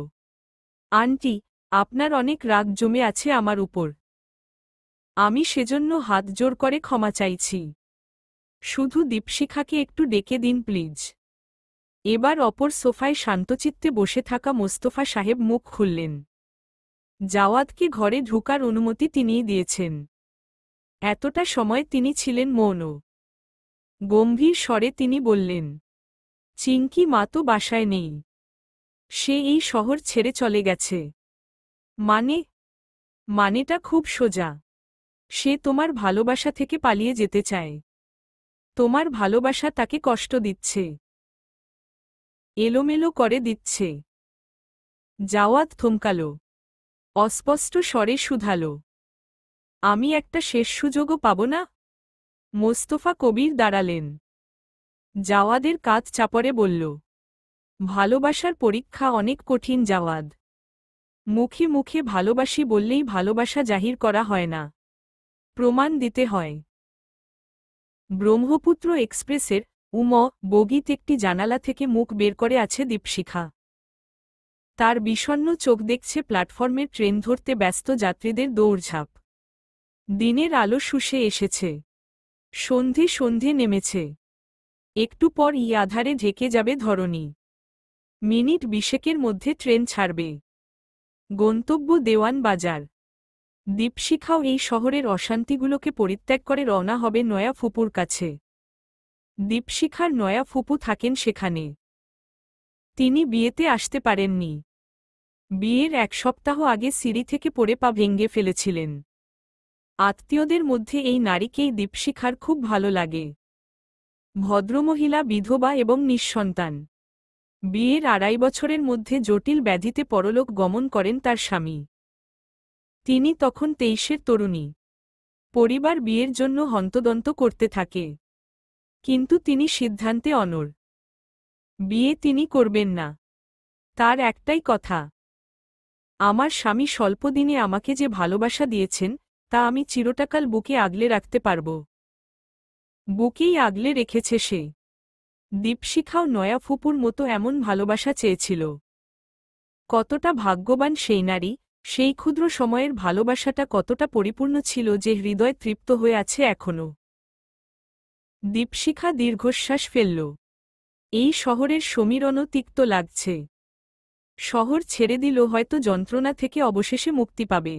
আন্টি, আপনার অনেক রাগ জমে আছে আমার উপর। আমি সেজন্য হাত জোর করে ক্ষমা চাইছি। শুধু দীপশিখাকে একটু ডেকে দিন প্লিজ। এবার অপর সোফায় শান্তচিত্তে বসে থাকা মোস্তফা সাহেব মুখ খুললেন। জাওয়াদকে ঘরে ঢুকার অনুমতি তিনিই দিয়েছেন। এতটা সময় তিনি ছিলেন মৌন। গম্ভীর স্বরে তিনি বললেন, চিঙ্কি মা তো বাসায় নেই। সে এই শহর ছেড়ে চলে গেছে। মানেটা খুব সোজা। সে তোমার ভালোবাসা থেকে পালিয়ে যেতে চায়। তোমার ভালোবাসা তাকে কষ্ট দিচ্ছে, এলোমেলো করে দিচ্ছে। জাওয়াদ থমকাল। অস্পষ্ট স্বরে শুধাল, আমি একটা শেষ সুযোগও পাব না? মোস্তফা কবির দাঁড়ালেন। জাওয়াদের কাঁধ চাপড়ে বলল, ভালোবাসার পরীক্ষা অনেক কঠিন জাওয়াদ। মুখে মুখে ভালোবাসি বললেই ভালোবাসা জাহির করা হয় না, প্রমাণ দিতে হয়। ব্রহ্মপুত্র এক্সপ্রেসের বগিত একটি জানালা থেকে মুখ বের করে আছে দীপশিখা। তার বিষণ্ণ চোখ দেখছে প্ল্যাটফর্মের ট্রেন ধরতে ব্যস্ত যাত্রীদের দৌড়ঝাঁপ। দিনের আলো শুষে এসেছে। সন্ধে নেমেছে। একটু পর আধারে ঢেকে যাবে ধরণী। মিনিট 20 মধ্যে ট্রেন ছাড়বে। গন্তব্য দেওয়ান বাজার। দীপশিখাও এই শহরের অশান্তিগুলোকে পরিত্যাগ করে রওনা হবে নয়া ফুপুর কাছে। দীপশিখার নয়া ফুপু থাকেন সেখানে। তিনি বিয়েতে আসতে পারেননি। বিয়ের 1 সপ্তাহ আগে সিঁড়ি থেকে পড়ে পা ভেঙে ফেলেছিলেন। আত্মীয়দের মধ্যে এই নারীকেই দীপশিখার খুব ভালো লাগে। ভদ্রমহিলা, বিধবা এবং নিঃসন্তান। বিয়ের 2.5 বছরের মধ্যে জটিল ব্যাধিতে পরলোক গমন করেন তার স্বামী। তিনি তখন 23-এর তরুণী। পরিবার বিয়ের জন্য হন্তদন্ত করতে থাকে, কিন্তু তিনি সিদ্ধান্তে অনড়। বিয়ে তিনি করবেন না। তার একটাই কথা, আমার স্বামী স্বল্পদিনে আমাকে যে ভালোবাসা দিয়েছেন তা আমি চিরটাকাল বুকে আগলে রাখতে পারব। বুকেই আগলে রেখেছে সে। দীপশিখাও নয়া ফুপুর মতো এমন ভালোবাসা চেয়েছিল। কতটা ভাগ্যবান সেই নারী, সেই ক্ষুদ্র সময়ের ভালোবাসাটা কতটা পরিপূর্ণ ছিল যে হৃদয় তৃপ্ত হয়ে আছে এখনো। দীপশিখা দীর্ঘশ্বাস ফেলল। এই শহরের সমীরণও তিক্ত লাগছে। শহর ছেড়ে দিল হয়তো যন্ত্রণা থেকে অবশেষে মুক্তি পাবে।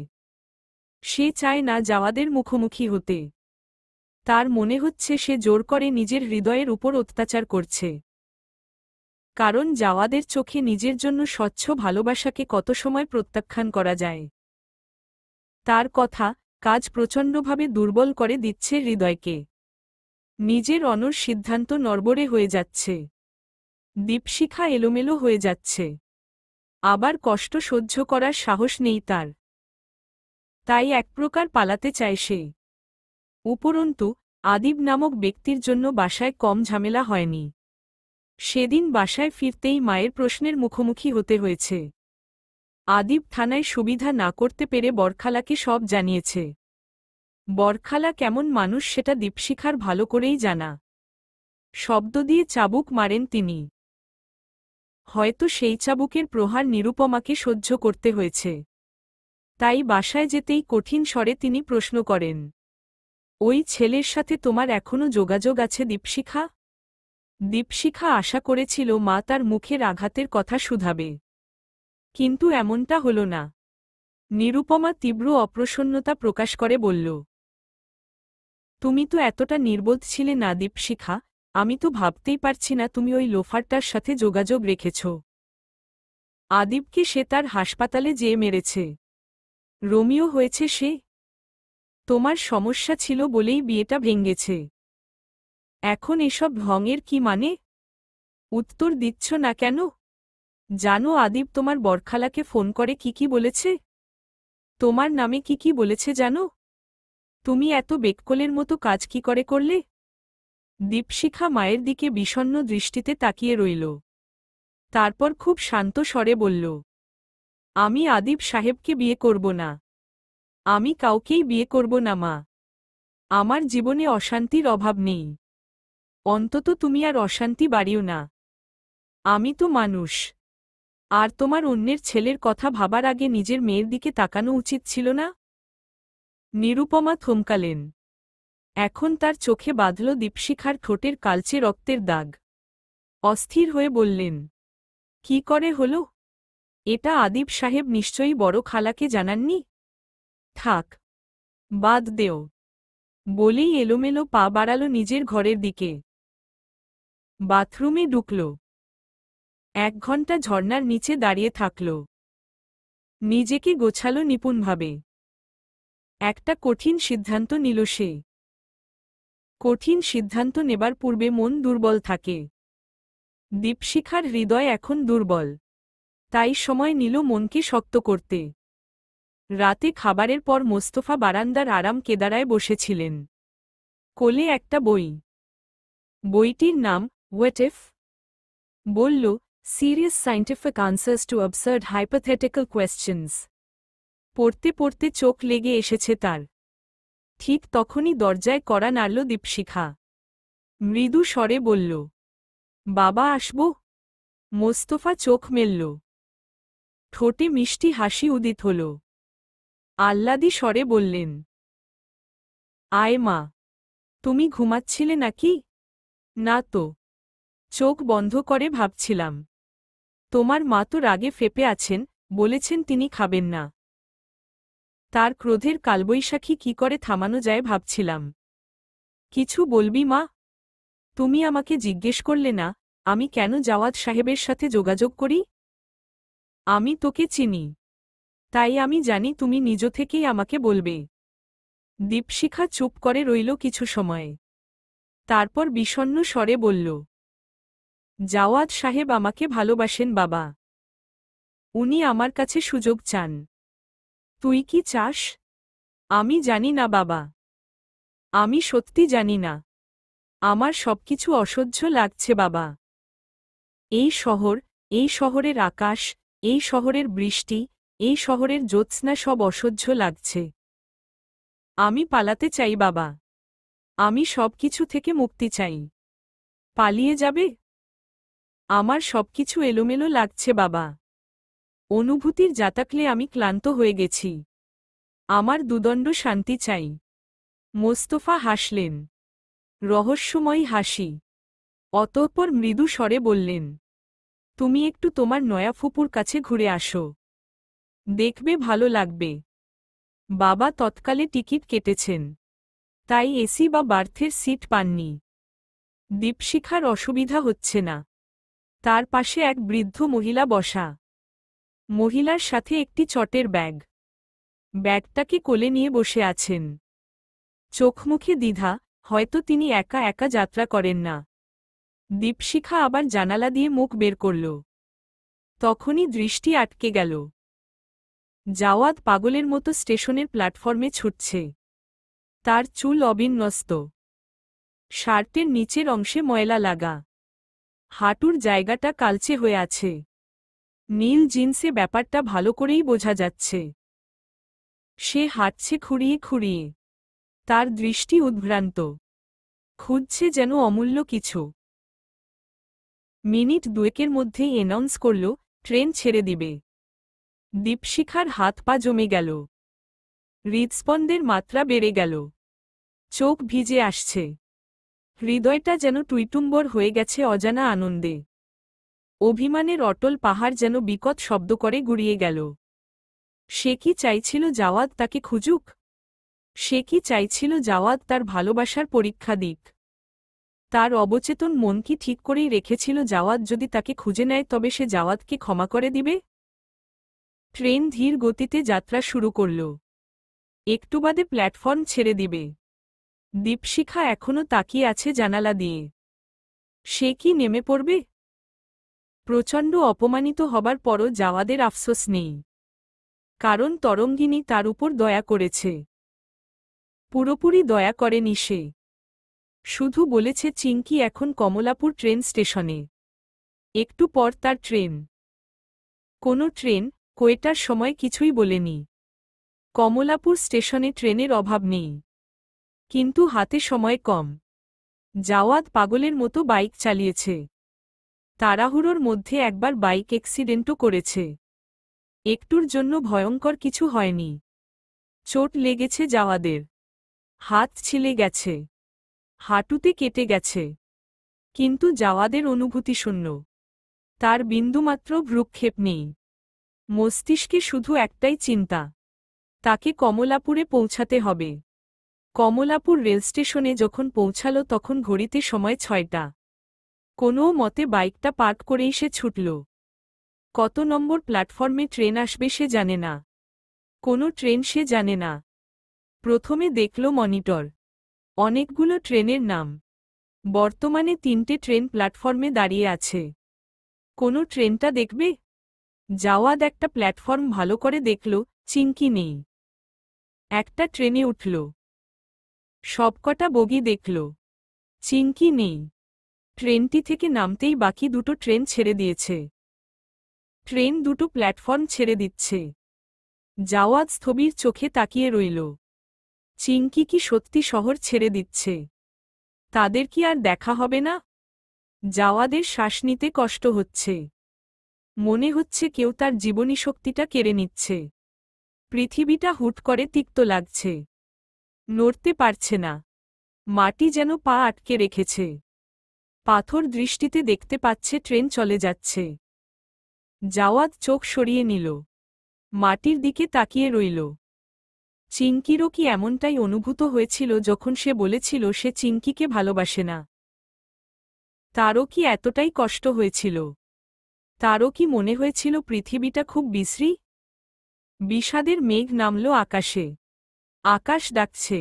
সে চায় না জাওয়াদের মুখোমুখি হতে। তার মনে হচ্ছে সে জোর করে নিজের হৃদয়ের উপর অত্যাচার করছে। কারণ জাওয়াদের চোখে নিজের জন্য স্বচ্ছ ভালোবাসাকে কত সময় প্রত্যাখ্যান করা যায়। তার কথা, কাজ প্রচণ্ডভাবে দুর্বল করে দিচ্ছে হৃদয়কে। নিজের অনড় সিদ্ধান্ত নড়বড়ে হয়ে যাচ্ছে। দীপশিখা এলোমেলো হয়ে যাচ্ছে। আবার কষ্ট সহ্য করার সাহস নেই তার। তাই এক প্রকার পালাতে চায় সে। উপরন্তু আদিব নামক ব্যক্তির জন্য বাসায় কম ঝামেলা হয়নি। সেদিন বাসায় ফিরতেই মায়ের প্রশ্নের মুখোমুখি হতে হয়েছে। আদিব থানায় সুবিধা না করতে পেরে বরখালাকে সব জানিয়েছে। বরখালা কেমন মানুষ সেটা দীপশিখার ভালো করেই জানা। শব্দ দিয়ে চাবুক মারেন তিনি। হয়তো সেই চাবুকের প্রহার নিরুপমাকে সহ্য করতে হয়েছে। তাই বাসায় যেতেই কঠিন স্বরে তিনি প্রশ্ন করেন, ওই ছেলের সাথে তোমার এখনো যোগাযোগ আছে দীপশিখা? দীপশিখা আশা করেছিল মা তার মুখের আঘাতের কথা শুধাবে। কিন্তু এমনটা হল না। নিরুপমা তীব্র অপ্রসন্নতা প্রকাশ করে বলল, তুমি তো এতটা নির্বোধ ছিলে না দীপশিখা। আমি তো ভাবতেই পারছি না তুমি ওই লোফারটার সাথে যোগাযোগ রেখেছ। আদিবকে সে তার হাসপাতালে যেয়ে মেরেছে। রোমিও হয়েছে সে। তোমার সমস্যা ছিল বলেই বিয়েটা ভেঙেছে। এখন এসব ঢঙের কি মানে? উত্তর দিচ্ছ না কেন? জানো আদিব তোমার বরখালাকে ফোন করে কি বলেছে? তোমার নামে কি বলেছে জানো? তুমি এত বেককলের মতো কাজ কি করে করলে? দীপশিখা মায়ের দিকে বিষণ্ণ দৃষ্টিতে তাকিয়ে রইল। তারপর খুব শান্ত স্বরে বলল, আমি আদিব সাহেবকে বিয়ে করব না। আমি কাউকেই বিয়ে করব না মা। আমার জীবনে অশান্তির অভাব নেই। অন্তত তুমি আর অশান্তি বাড়িও না। আমি তো মানুষ। আর তোমার অন্যের ছেলের কথা ভাবার আগে নিজের মেয়ের দিকে তাকানো উচিত ছিল না? নিরুপমা থমকালেন। এখন তার চোখে বাঁধল দীপশিখার ঠোঁটের কালচে রক্তের দাগ। অস্থির হয়ে বললেন, কি করে হল? এটা আদিব সাহেব নিশ্চয়ই বড় খালাকে জানাননি? থাক, বাদ দেও। বলেই এলোমেলো পা বাড়াল নিজের ঘরের দিকে। বাথরুমে ঢুকল। 1 ঘণ্টা ঝর্ণার নিচে দাঁড়িয়ে থাকল। নিজেকে গোছালো নিপুণভাবে। একটা কঠিন সিদ্ধান্ত নিল সে। কঠিন সিদ্ধান্ত নেবার পূর্বে মন দুর্বল থাকে। দীপশিখার হৃদয় এখন দুর্বল। তাই সময় নিল মনকে শক্ত করতে। রাতে খাবারের পর মোস্তফা বারান্দার আরাম কেদারায় বসেছিলেন। কোলে একটা বই। বইটির নাম হোয়াট ইফ। বলল, serious scientific answers to absurd hypothetical questions. পড়তে পড়তে চোখ লেগে এসেছে তার। ঠিক তখনই দরজায় কড়া নাড়ল দীপশিখা। মৃদু স্বরে বলল, বাবা আসব? মোস্তফা চোখ মেলল। ঠোঁটে মিষ্টি হাসি উদিত হল। আহ্লাদি স্বরে বললেন, আয় মা। তুমি ঘুমাচ্ছিলে নাকি? না তো, চোখ বন্ধ করে ভাবছিলাম। তোমার মা তো রাগে ফেপে আছেন, বলেছেন তিনি খাবেন না। তার ক্রোধের কালবৈশাখী কি করে থামানো যায় ভাবছিলাম। কিছু বলবি মা? তুমি আমাকে জিজ্ঞেস করলে না আমি কেন জাওয়াদ সাহেবের সাথে যোগাযোগ করি? আমি তোকে চিনি। তাই আমি জানি তুমি নিজ থেকেই আমাকে বলবে। দীপশিখা চুপ করে রইল কিছু সময়। তারপর বিষণ্ণ স্বরে বলল, জাওয়াদ সাহেব আমাকে ভালোবাসেন বাবা। উনি আমার কাছে সুযোগ চান। তুই কি চাস? আমি জানি না বাবা। আমি সত্যি জানি না। আমার সবকিছু অসহ্য লাগছে বাবা। এই শহর, এই শহরের আকাশ, এই শহরের বৃষ্টি, এই শহরের জ্যোৎস্না সব অসহ্য লাগছে। আমি পালাতে চাই বাবা। আমি সবকিছু থেকে মুক্তি চাই। পালিয়ে যাবে? আমার সবকিছু এলোমেলো লাগছে বাবা। অনুভূতির জাতাকলে আমি ক্লান্ত হয়ে গেছি। আমার দুদণ্ড শান্তি চাই। মোস্তফা হাসলেন। রহস্যময়ী হাসি। অতঃপর মৃদু স্বরে বললেন, তুমি একটু তোমার নয়া ফুপুর কাছে ঘুরে আসো। দেখবে ভালো লাগবে। বাবা তৎকালে টিকিট কেটেছেন। তাই এসি বা বার্থের সিট পাননি। দীপশিখার অসুবিধা হচ্ছে না। তার পাশে এক বৃদ্ধ মহিলা বসা। মহিলার সাথে একটি চটের ব্যাগ। ব্যাগটাকে কোলে নিয়ে বসে আছেন। চোখমুখে দ্বিধা, হয়তো তিনি একা একা যাত্রা করেন না। দীপশিখা আবার জানালা দিয়ে মুখ বের করল। তখনই দৃষ্টি আটকে গেল। জাওয়াদ পাগলের মতো স্টেশনের প্ল্যাটফর্মে ছুটছে। তার চুল অবিন্যস্ত। শার্টের নিচের অংশে ময়লা লাগা। হাঁটুর জায়গাটা কালচে হয়ে আছে। নীল জিন্সে ব্যাপারটা ভালো করেই বোঝা যাচ্ছে। সে হাঁটছে খুঁড়িয়ে খুঁড়িয়ে। তার দৃষ্টি উদ্ভ্রান্ত। খুঁজছে যেন অমূল্য কিছু। মিনিট 2 মধ্যেই অ্যানাউন্স করল, ট্রেন ছেড়ে দিবে। দীপশিখার হাত পা জমে গেল। হৃদস্পন্দের মাত্রা বেড়ে গেল। চোখ ভিজে আসছে। হৃদয়টা যেন টুইটুম্বর হয়ে গেছে অজানা আনন্দে। অভিমানের অটল পাহাড় যেন বিকট শব্দ করে গুড়িয়ে গেল। সে কি চাইছিল জাওয়াদ তাকে খুঁজুক? সে কি চাইছিল জাওয়াদ তার ভালোবাসার পরীক্ষা দিক? তার অবচেতন মন কি ঠিক করেই রেখেছিল জাওয়াদ যদি তাকে খুঁজে নেয় তবে সে জাওয়াদকে ক্ষমা করে দিবে? ট্রেন ধীর গতিতে যাত্রা শুরু করল। একটু বাদে প্ল্যাটফর্ম ছেড়ে দিবে। দীপশিখা এখনও তাকিয়ে আছে জানালা দিয়ে। সে কি নেমে পড়বে? প্রচণ্ড অপমানিত হবার পরও জাওয়াদের আফসোস নেই। কারণ তরঙ্গিনী তার উপর দয়া করেছে। পুরোপুরি দয়া করেনি সে। শুধু বলেছে চিঙ্কি এখন কমলাপুর ট্রেন স্টেশনে। একটু পর তার ট্রেন। কোনো ট্রেন, কয়টার সময় কিছুই বলেনি। কমলাপুর স্টেশনে ট্রেনের অভাব নেই, কিন্তু হাতে সময় কম। জাওয়াদ পাগলের মতো বাইক চালিয়েছে। তাড়াহুড়োর মধ্যে একবার বাইক অ্যাক্সিডেন্টও করেছে। একটুর জন্য ভয়ঙ্কর কিছু হয়নি। চোট লেগেছে জাওয়াদের। হাত ছিলে গেছে, হাঁটুতে কেটে গেছে, কিন্তু জাওয়াদের অনুভূতি শূন্য। তার বিন্দুমাত্র ভ্রুক্ষেপ নেই। মস্তিষ্কে শুধু একটাই চিন্তা, তাকে কমলাপুরে পৌঁছাতে হবে। কমলাপুর রেলস্টেশনে যখন পৌঁছালো তখন ঘড়িতে সময় 6টা। কোনো মতে বাইকটা পার্ক করেই সে ছুটল। কত নম্বর প্ল্যাটফর্মে ট্রেন আসবে সে জানে না। কোনো ট্রেন সে জানে না। প্রথমে দেখল মনিটর, অনেকগুলো ট্রেনের নাম। বর্তমানে 3টে ট্রেন প্ল্যাটফর্মে দাঁড়িয়ে আছে। কোনো ট্রেনটা দেখবে? জাওয়াদ একটা প্ল্যাটফর্ম ভালো করে দেখল, চিঙ্কি নেই। একটা ট্রেনে উঠল, সবকটা বগি দেখল, চিঙ্কি নেই। ট্রেনটি থেকে নামতেই বাকি দুটো ট্রেন ছেড়ে দিয়েছে। ট্রেন দুটো প্ল্যাটফর্ম ছেড়ে দিচ্ছে। জাওয়াদ স্থবির চোখে তাকিয়ে রইল। চিঙ্কি কি সত্যি শহর ছেড়ে দিচ্ছে? তাদের কি আর দেখা হবে না? জাওয়াদের শ্বাস নিতে কষ্ট হচ্ছে। মনে হচ্ছে কেউ তার জীবনী শক্তিটা কেড়ে নিচ্ছে। পৃথিবীটা হুট করে তিক্ত লাগছে। নড়তে পারছে না। মাটি যেন পা আটকে রেখেছে। পাথর দৃষ্টিতে দেখতে পাচ্ছে ট্রেন চলে যাচ্ছে। জাওয়াদ চোখ সরিয়ে নিল, মাটির দিকে তাকিয়ে রইল। চিঙ্কিরও কি এমনটাই অনুভূত হয়েছিল যখন সে বলেছিল সে চিঙ্কিকে ভালোবাসে না? তারও কি এতটাই কষ্ট হয়েছিল? তারও কি মনে হয়েছিল পৃথিবীটা খুব বিশ্রী? বিষাদের মেঘ নামল আকাশে। আকাশ ডাকছে,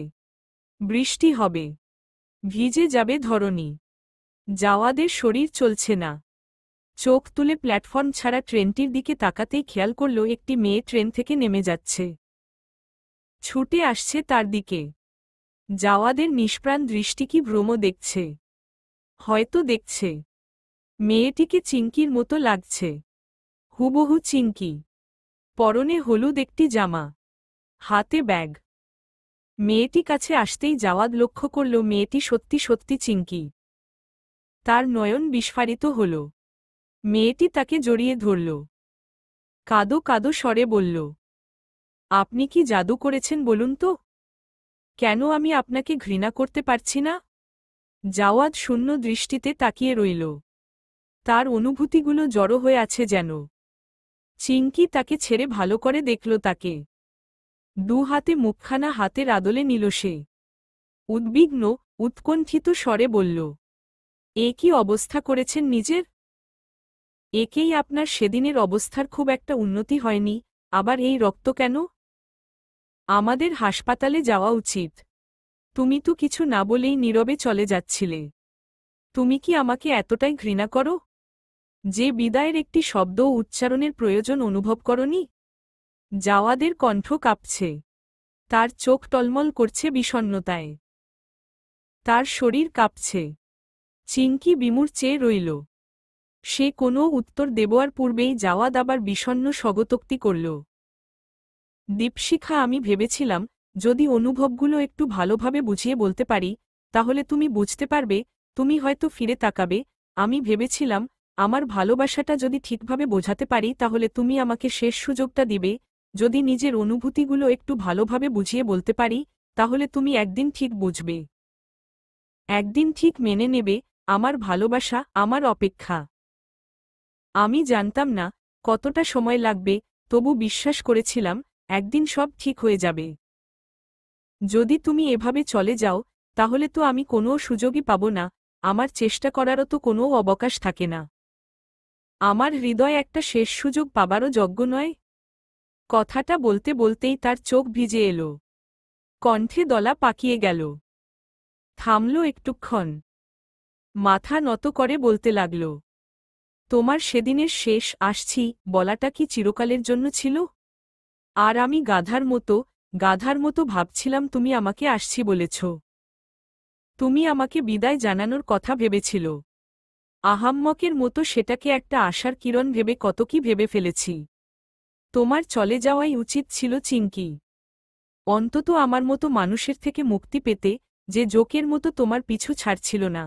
বৃষ্টি হবে, ভিজে যাবে ধরণী। জাওয়াদের শরীর চলছে না। চোখ তুলে প্ল্যাটফর্ম ছাড়া ট্রেনটির দিকে তাকাতেই খেয়াল করল একটি মেয়ে ট্রেন থেকে নেমে যাচ্ছে। ছুটে আসছে তার দিকে। জাওয়াদের নিষ্প্রাণ দৃষ্টি কি ভ্রম দেখছে? হয়তো দেখছে। মেয়েটিকে চিঙ্কির মতো লাগছে, হুবহু চিঙ্কি। পরনে হলুদ একটি জামা, হাতে ব্যাগ। মেয়েটি কাছে আসতেই জাওয়াদ লক্ষ্য করল মেয়েটি সত্যি সত্যি চিঙ্কি। তার নয়ন বিস্ফারিত হল। মেয়েটি তাকে জড়িয়ে ধরল। কাঁদো কাঁদো স্বরে বলল, আপনি কি জাদু করেছেন বলুন তো? কেন আমি আপনাকে ঘৃণা করতে পারছি না? জাওয়াদ শূন্য দৃষ্টিতে তাকিয়ে রইল। তার অনুভূতিগুলো জড়ো হয়ে আছে যেন। চিঙ্কি তাকে ছেড়ে ভালো করে দেখল তাকে। দু হাতে মুখখানা হাতের আদলে নিল সে। উদ্বিগ্ন, উৎকণ্ঠিত স্বরে বলল, এ কি অবস্থা করেছেন নিজের? একেই আপনার সেদিনের অবস্থার খুব একটা উন্নতি হয়নি, আবার এই রক্ত কেন? আমাদের হাসপাতালে যাওয়া উচিত। তুমি তো কিছু না বলেই নীরবে চলে যাচ্ছিলে। তুমি কি আমাকে এতটাই ঘৃণা করো যে বিদায়ের একটি শব্দ উচ্চারণের প্রয়োজন অনুভব করনি? জাওয়াদের কণ্ঠ কাঁপছে। তার চোখ টলমল করছে বিষণ্ণতায়। তার শরীর কাঁপছে। চিঙ্কি বিমূঢ় চেয়ে রইল। সে কোনো উত্তর দেবার পূর্বেই জাওয়াদ আবার বিষণ্ণ স্বগতোক্তি করল। দীপশিখা, আমি ভেবেছিলাম যদি অনুভবগুলো একটু ভালোভাবে বুঝিয়ে বলতে পারি, তাহলে তুমি বুঝতে পারবে, তুমি হয়তো ফিরে তাকাবে। আমি ভেবেছিলাম আমার ভালোবাসাটা যদি ঠিকভাবে বোঝাতে পারি তাহলে তুমি আমাকে শেষ সুযোগটা দিবে। যদি নিজের অনুভূতিগুলো একটু ভালোভাবে বুঝিয়ে বলতে পারি, তাহলে তুমি একদিন ঠিক বুঝবে। একদিন ঠিক মেনে নেবে আমার ভালোবাসা, আমার অপেক্ষা। আমি জানতাম না কতটা সময় লাগবে, তবু বিশ্বাস করেছিলাম একদিন সব ঠিক হয়ে যাবে। যদি তুমি এভাবে চলে যাও তাহলে তো আমি কোনো সুযোগই পাব না, আমার চেষ্টা করারও তো কোনো অবকাশ থাকে না। আমার হৃদয় একটা শেষ সুযোগ পাবারও যোগ্য নয়? কথাটা বলতে বলতেই তার চোখ ভিজে এলো। কণ্ঠে দলা পাকিয়ে গেল। থামল একটুক্ষণ। মাথা নত করে বলতে লাগল, তোমার সেদিনের শেষ আসছি বলাটা কি চিরকালের জন্য ছিল? আর আমি গাধার মতো গাধার মতো ভাবছিলাম তুমি আমাকে আসছি বলেছ। তুমি আমাকে বিদায় জানানোর কথা ভেবেছিল। আহাম্মকের মতো সেটাকে একটা আশার কিরণ ভেবে কত কি ভেবে ফেলেছি। তোমার চলে যাওয়াই উচিত ছিল চিঙ্কি। অন্তত আমার মতো মানুষের থেকে মুক্তি পেতে, যে জোকের মতো তোমার পিছু ছাড়ছিল না।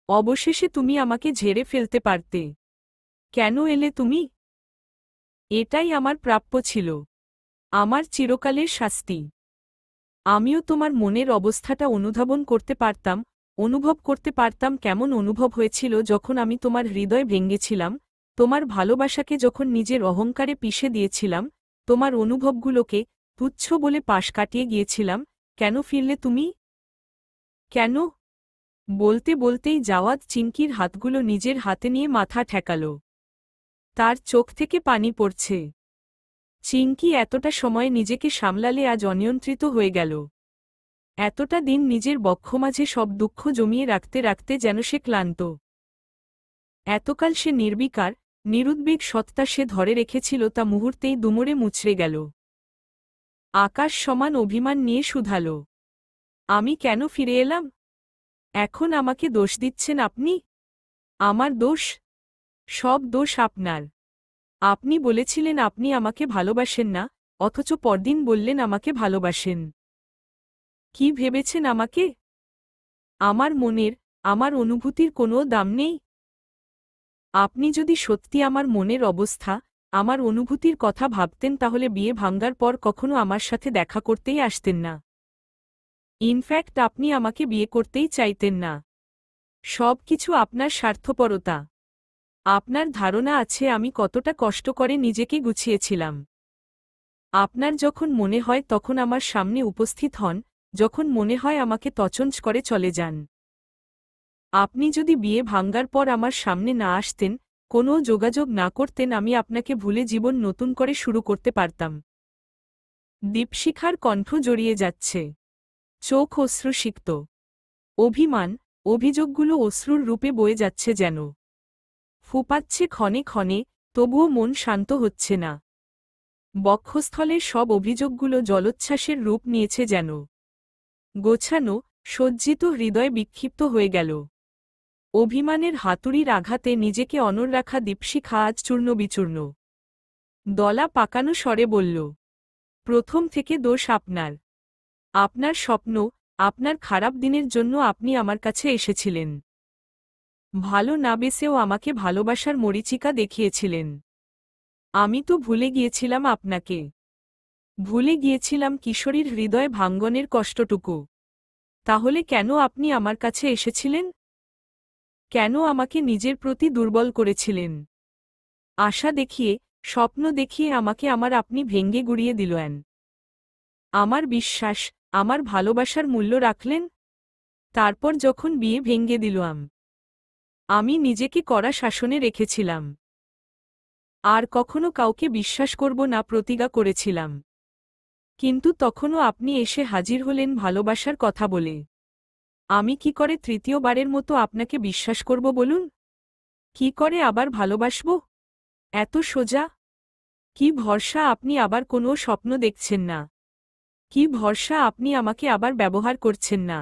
অবশেষে তুমি আমাকে ঝেড়ে ফেলতে পারতে। কেন এলে তুমি? এটাই আমার প্রাপ্য ছিল। আমার চিরকালের শাস্তি। আমিও তোমার মনের অবস্থাটা অনুধাবন করতে পারতাম, অনুভব করতে পারতাম কেমন অনুভব হয়েছিল যখন আমি তোমার হৃদয় ভেঙেছিলাম, তোমার ভালোবাসাকে যখন নিজের অহংকারে পিষে দিয়েছিলাম, তোমার অনুভবগুলোকে তুচ্ছ বলে পাশ কাটিয়ে গিয়েছিলাম। কেন ফিরলে তুমি? কেন? বলতে বলতেই জাওয়াদ চিঙ্কির হাতগুলো নিজের হাতে নিয়ে মাথা ঠেকাল। তার চোখ থেকে পানি পড়ছে। চিঙ্কি এতটা সময় নিজেকে সামলালে আজ অনিয়ন্ত্রিত হয়ে গেল। এতটা দিন নিজের বক্ষমাঝে সব দুঃখ জমিয়ে রাখতে রাখতে যেন সে ক্লান্ত। এতকাল সে নির্বিকার, নিরুদ্বেগ সত্তা সে ধরে রেখেছিল তা মুহূর্তেই দুমড়ে মুচড়ে গেল। আকাশ সমান অভিমান নিয়ে শুধাল, আমি কেন ফিরে এলাম? এখন আমাকে দোষ দিচ্ছেন আপনি? আমার দোষ? সব দোষ আপনার। আপনি বলেছিলেন আপনি আমাকে ভালোবাসেন না, অথচ পরদিন বললেন আমাকে ভালোবাসেন। কি ভেবেছেন আমাকে? আমার মনের, আমার অনুভূতির কোনো দাম নেই? আপনি যদি সত্যি আমার মনের অবস্থা, আমার অনুভূতির কথা ভাবতেন তাহলে বিয়ে ভাঙ্গার পর কখনো আমার সাথে দেখা করতেই আসতেন না। ইনফ্যাক্ট আপনি আমাকে বিয়ে করতেই চাইতেন না। সব কিছু আপনার স্বার্থপরতা। আপনার ধারণা আছে আমি কতটা কষ্ট করে নিজেকে গুছিয়েছিলাম। আপনার যখন মনে হয় তখন আমার সামনে উপস্থিত হন, যখন মনে হয় আমাকে তছনছ করে চলে যান। আপনি যদি বিয়ে ভাঙ্গার পর আমার সামনে না আসতেন, কোনো যোগাযোগ না করতেন, আমি আপনাকে ভুলে জীবন নতুন করে শুরু করতে পারতাম। দীপশিখার কণ্ঠ জড়িয়ে যাচ্ছে। চোখ অশ্রুসিক্ত। অভিমান, অভিযোগগুলো অশ্রুর রূপে বয়ে যাচ্ছে যেন। ফুপাচ্ছে ক্ষণে ক্ষণে, তবুও মন শান্ত হচ্ছে না। বক্ষস্থলের সব অভিযোগগুলো জলোচ্ছ্বাসের রূপ নিয়েছে যেন। গোছানো, সজ্জিত হৃদয় বিক্ষিপ্ত হয়ে গেল। অভিমানের হাতুড়ির আঘাতে নিজেকে অনড় রাখা দীপশিখা আজ চূর্ণবিচূর্ণ। দলা পাকানো স্বরে বলল, প্রথম থেকে দোষ আপনার। আপনার স্বপ্ন, আপনার খারাপ দিনের জন্য আপনি আমার কাছে এসেছিলেন। ভালো না বেসেও আমাকে ভালোবাসার মরীচিকা দেখিয়েছিলেন। আমি তো ভুলে গিয়েছিলাম আপনাকে। ভুলে গিয়েছিলাম কিশোরীর হৃদয় ভাঙ্গনের কষ্টটুকু। তাহলে কেন আপনি আমার কাছে এসেছিলেন? কেন আমাকে নিজের প্রতি দুর্বল করেছিলেন? আশা দেখিয়ে, স্বপ্ন দেখিয়ে আমাকে আমার আপনি ভেঙ্গে গুড়িয়ে দিলেন। আমার বিশ্বাস, আমার ভালোবাসার মূল্য রাখলেন। তারপর যখন বিয়ে ভেঙ্গে দিলাম, আমি নিজেকে কড়া শাসনে রেখেছিলাম। আর কখনো কাউকে বিশ্বাস করব না প্রতিজ্ঞা করেছিলাম। কিন্তু তখনও আপনি এসে হাজির হলেন ভালোবাসার কথা বলে। আমি কি করে তৃতীয়বারের মতো আপনাকে বিশ্বাস করব বলুন? কি করে আবার ভালোবাসব? এত সোজা? কি ভরসা আপনি আবার কোনো স্বপ্ন দেখছেন না? কি ভরসা আপনি আমাকে আবার ব্যবহার করছেন না?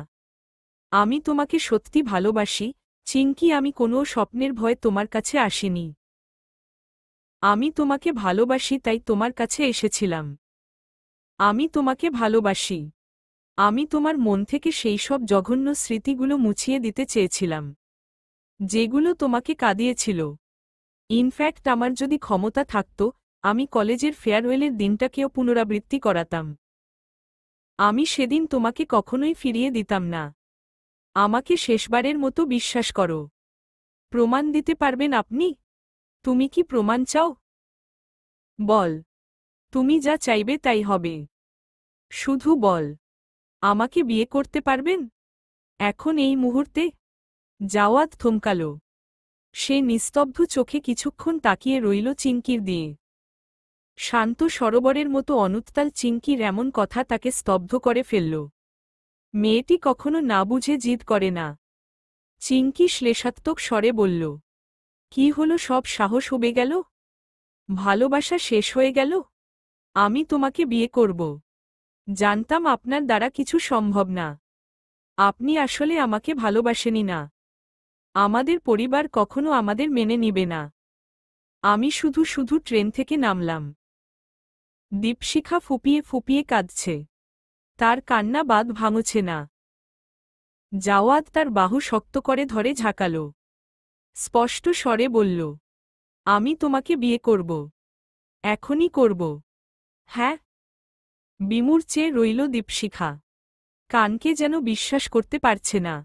আমি তোমাকে সত্যি ভালোবাসি, চিঙ্কি, আমি কোনো স্বপ্নের ভয়ে তোমার কাছে আসিনি। আমি তোমাকে ভালোবাসি তাই তোমার কাছে এসেছিলাম। আমি তোমাকে ভালোবাসি। আমি তোমার মন থেকে সেই সব জঘন্য স্মৃতিগুলো মুছিয়ে দিতে চেয়েছিলাম, যেগুলো তোমাকে কাঁদিয়েছিল। ইনফ্যাক্ট আমার যদি ক্ষমতা থাকত, আমি কলেজের ফেয়ারওয়েলের দিনটাকেও পুনরাবৃত্তি করাতাম। আমি সেদিন তোমাকে কখনোই ফিরিয়ে দিতাম না। আমাকে শেষবারের মতো বিশ্বাস করো। প্রমাণ দিতে পারবেন আপনি? তুমি কি প্রমাণ চাও? বল। তুমি যা চাইবে তাই হবে। শুধু বল। আমাকে বিয়ে করতে পারবেন? এখন এই মুহূর্তে? জাওয়াদ থমকাল। সে নিস্তব্ধ চোখে কিছুক্ষণ তাকিয়ে রইল চিঙ্কির দিয়ে। শান্ত সরোবরের মতো অনুত্তাল চিঙ্কির এমন কথা তাকে স্তব্ধ করে ফেলল। মেয়েটি কখনো না বুঝে জিদ করে না। চিঙ্কি শ্লেষাত্মক স্বরে বলল, কি হলো, সব সাহস উবে গেল? ভালোবাসা শেষ হয়ে গেল? আমি তোমাকে বিয়ে করব। জানতাম আপনার দ্বারা কিছু সম্ভব না। আপনি আসলে আমাকে ভালোবাসেনই না। আমাদের পরিবার কখনো আমাদের মেনে নিবে না। আমি শুধু শুধু ট্রেন থেকে নামলাম। দীপশিখা ফুপিয়ে ফুপিয়ে কাঁদছে। তার কান্না বাদ ভাঙছে না। জাওয়াদ তার বাহু শক্ত করে ধরে ঝাঁকাল। স্পষ্ট স্বরে বলল, আমি তোমাকে বিয়ে করব। এখনই করব। হ্যাঁ। বিমূঢ় চেয়ে রইল দীপশিখা। কানকে যেন বিশ্বাস করতে পারছে না।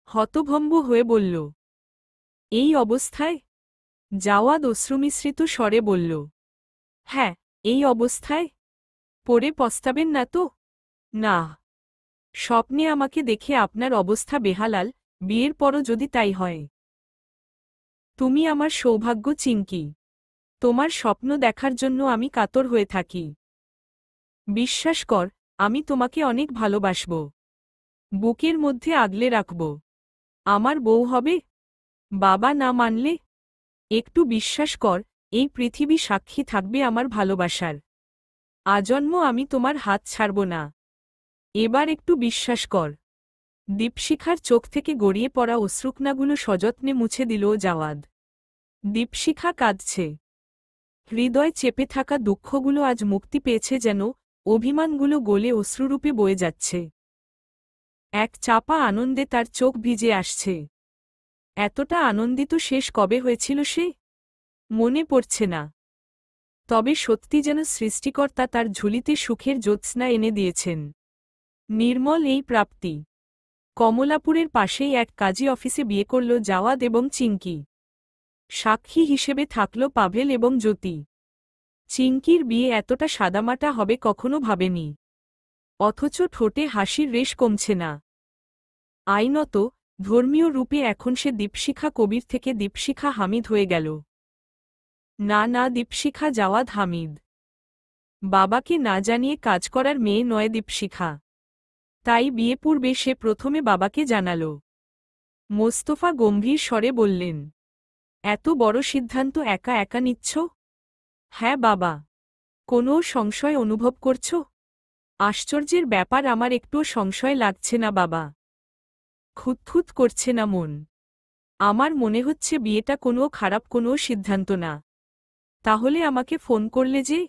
হতভম্ব হয়ে বলল, এই অবস্থায়? জাওয়াদ অশ্রুমিশ্রিত স্বরে বলল, হ্যাঁ, এই অবস্থায়। পরে পস্তাবেন না তো? না। স্বপ্নে আমাকে দেখে আপনার অবস্থা বেহালাল, বিয়ের পরও যদি তাই হয়। তুমি আমার সৌভাগ্য চিঙ্কি। তোমার স্বপ্ন দেখার জন্য আমি কাতর হয়ে থাকি। বিশ্বাস কর, আমি তোমাকে অনেক ভালোবাসব। বুকের মধ্যে আগলে রাখব। আমার বউ হবে। বাবা না মানলে? একটু বিশ্বাস কর, এই পৃথিবী সাক্ষী থাকবে আমার ভালোবাসার। আজন্ম আমি তোমার হাত ছাড়ব না। এবার একটু বিশ্বাস কর। দীপশিখার চোখ থেকে গড়িয়ে পড়া অশ্রুকণাগুলো সযত্নে মুছে দিল জাওয়াদ। দীপশিখা কাঁদছে। হৃদয় চেপে থাকা দুঃখগুলো আজ মুক্তি পেয়েছে যেন, অভিমানগুলো গলে অশ্রুরূপে বয়ে যাচ্ছে। এক চাপা আনন্দে তার চোখ ভিজে আসছে। এতটা আনন্দিত শেষ কবে হয়েছিল সে? মনে পড়ছে না। তবে সত্যি যেন সৃষ্টিকর্তা তার ঝুলিতে সুখের জ্যোৎস্না এনে দিয়েছেন। নির্মল এই প্রাপ্তি। কমলাপুরের পাশেই এক কাজী অফিসে বিয়ে করল জাওয়াদ এবং চিঙ্কি। সাক্ষী হিসেবে থাকল পাভেল এবং জ্যোতি। চিঙ্কির বিয়ে এতটা সাদামাটা হবে কখনো ভাবেনি। অথচ ঠোঁটে হাসির রেশ কমছে না। আইনত, ধর্মীয় রূপে এখন সে দীপশিখা কবির থেকে দীপশিখা হামিদ হয়ে গেল। না না, দীপশিখা জাওয়াদ হামিদ। বাবাকে না জানিয়ে কাজ করার মেয়ে নয় দীপশিখা। তাই বিয়ে পূর্বে সে প্রথমে বাবাকে জানাল। মোস্তফা গম্ভীর স্বরে বললেন, এত বড় সিদ্ধান্ত একা একা নিচ্ছ? হ্যাঁ বাবা। কোনো সংশয় অনুভব করছ? আশ্চর্যের ব্যাপার, আমার একটুও সংশয় লাগছে না বাবা। খুঁতখুত করছে না মন? আমার মনে হচ্ছে বিয়েটা কোনো খারাপ কোনো সিদ্ধান্ত না। তাহলে আমাকে ফোন করলে যে?